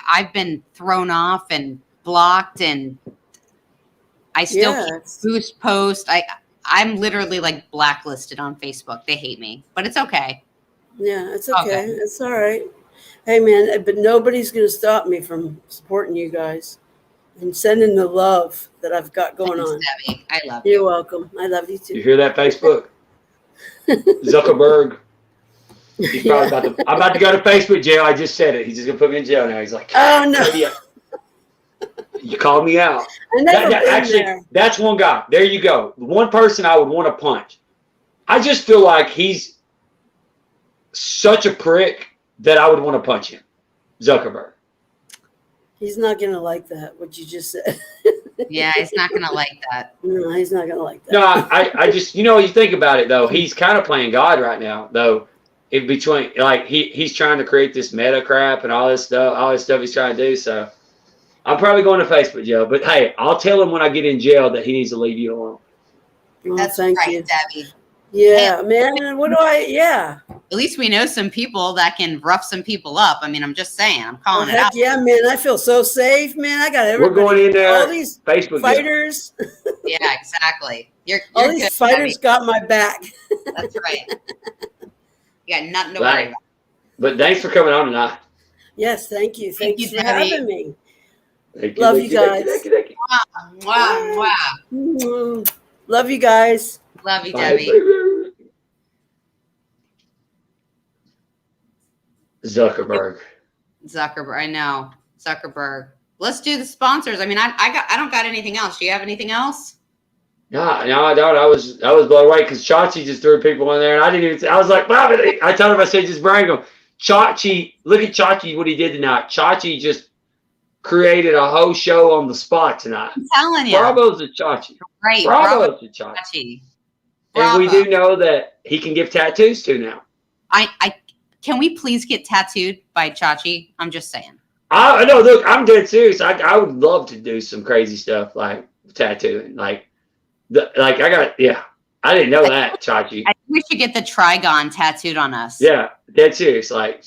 I've been thrown off and blocked, and I still can't boost post. I'm literally like blacklisted on Facebook. They hate me, but it's okay. Yeah, it's okay. It's all right. Hey, man, but nobody's going to stop me from supporting you guys and sending the love that I've got going on. Debbie. I love you. You're welcome. I love you too. You hear that, Facebook? Zuckerberg. He's probably I'm about to go to Facebook jail. I just said it. He's just going to put me in jail now. He's like, oh, no. Yeah. You called me out. Actually, that's one guy. There you go. One person I would want to punch. I just feel like he's such a prick that I would want to punch him. Zuckerberg. He's not going to like that, what you just said. Yeah, he's not going to like that. No, he's not going to like that. No, I just, you think about it, though. He's kind of playing God right now, though. In between, like, he's trying to create this meta crap and all this stuff he's trying to do. So I'm probably going to Facebook jail. But, hey, I'll tell him when I get in jail that he needs to leave you alone. Well, That's thank right, you. Debbie. Yeah, man. At least we know some people that can rough some people up. I mean, I'm just saying. I'm calling it out. Yeah, man. I feel so safe, man. I got everybody. We're going in there. All these Facebook fighters. Yeah, exactly. You're all these good, fighters Debbie. got my back. That's right. You got nothing to worry about. But thanks for coming on tonight. Yes, thank you. Thank you for Debbie. having me. Thank Love you guys. Thank you. Wow. Love you guys. Love you, Bye. Debbie. Zuckerberg. I know. Zuckerberg. Let's do the sponsors. I mean, I don't got anything else. Do you have anything else? No, I don't. I was blown away because Chachi just threw people in there, and I didn't even. I was like, wow. I told him, I said, just bring them. Chachi, look at Chachi, what he did tonight. Chachi just created a whole show on the spot tonight. I'm telling you. Bravo to Chachi. Great. Bravo to Chachi. Bravo. And we do know that he can give tattoos too now. Can we please get tattooed by Chachi? I'm just saying. I know. Look, I'm dead serious. I would love to do some crazy stuff like tattooing, I didn't know that, Chachi. I think we should get the Trigon tattooed on us. Yeah, dead serious. Like,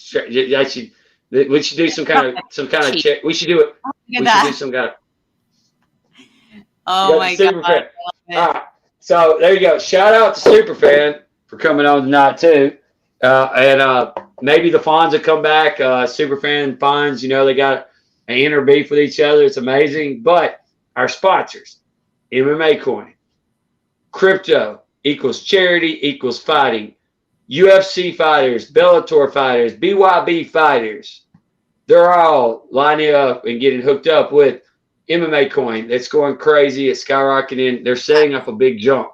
we should do some kind of check. We should do it. We should do some kind of. Oh my God! All right, so there you go. Shout out to Superfan for coming on tonight too, and maybe the Fonz will come back. Superfan Fonz, they got an inner beef with each other. It's amazing. But our sponsors, MMAcoin, crypto equals charity equals fighting. UFC fighters, Bellator fighters, BYB fighters, they're all lining up and getting hooked up with MMAcoin. It's going crazy. It's skyrocketing. They're setting up a big jump.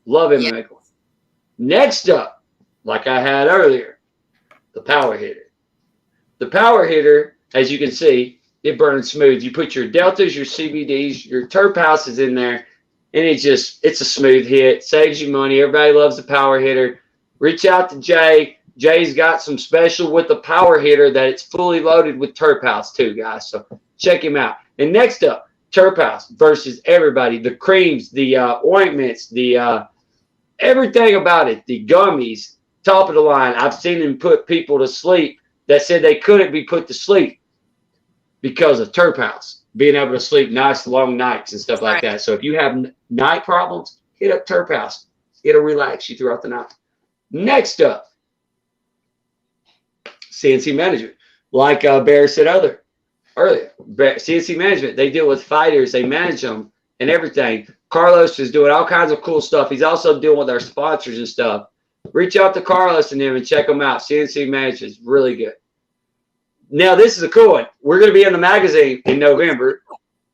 Love MMAcoin. Next up, like I had earlier, the PowerHitter. The PowerHitter, as you can see, it burns smooth. You put your deltas, your CBDs, your Terphouse is in there, and it's a smooth hit. Saves you money. Everybody loves the PowerHitter. Reach out to Jay. Jay's got some special with the PowerHitter that it's fully loaded with Terphouse too, guys. So check him out. And next up, Terphouse versus everybody. The creams, the ointments, the everything about it. The gummies, top of the line. I've seen him put people to sleep that said they couldn't be put to sleep because of Terphouse, being able to sleep nice long nights and stuff like that. So if you have night problems, hit up Terphouse. It'll relax you throughout the night. Next up, Cnc Management. Like Bear said earlier, Cnc Management, they deal with fighters. They manage them and everything. Carlos is doing all kinds of cool stuff. He's also dealing with our sponsors and stuff. Reach out to Carlos and them and check them out. Cnc Management is really good. Now, this is a cool one. We're going to be in the magazine in November.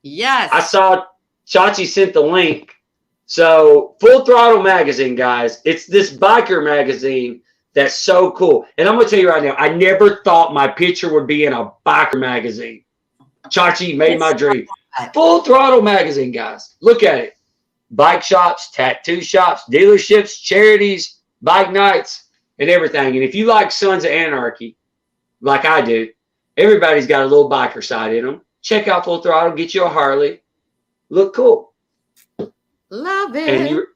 Yes. I saw Chachi sent the link. So, Full Throttle Magazine, guys. It's this biker magazine that's so cool. And I'm going to tell you right now, I never thought my picture would be in a biker magazine. Chachi made my dream. Full Throttle Magazine, guys. Look at it. Bike shops, tattoo shops, dealerships, charities, bike nights, and everything. And if you like Sons of Anarchy, like I do, everybody's got a little biker side in them. Check out Full Throttle. Get you a Harley. Look cool. Love it.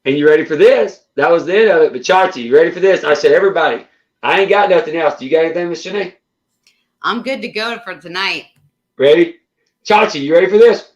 And you ready for this? That was the end of it. But Chachi, you ready for this? I said, everybody, I ain't got nothing else. Do you got anything, Miss Janae? I'm good to go for tonight. Ready? Chachi, you ready for this?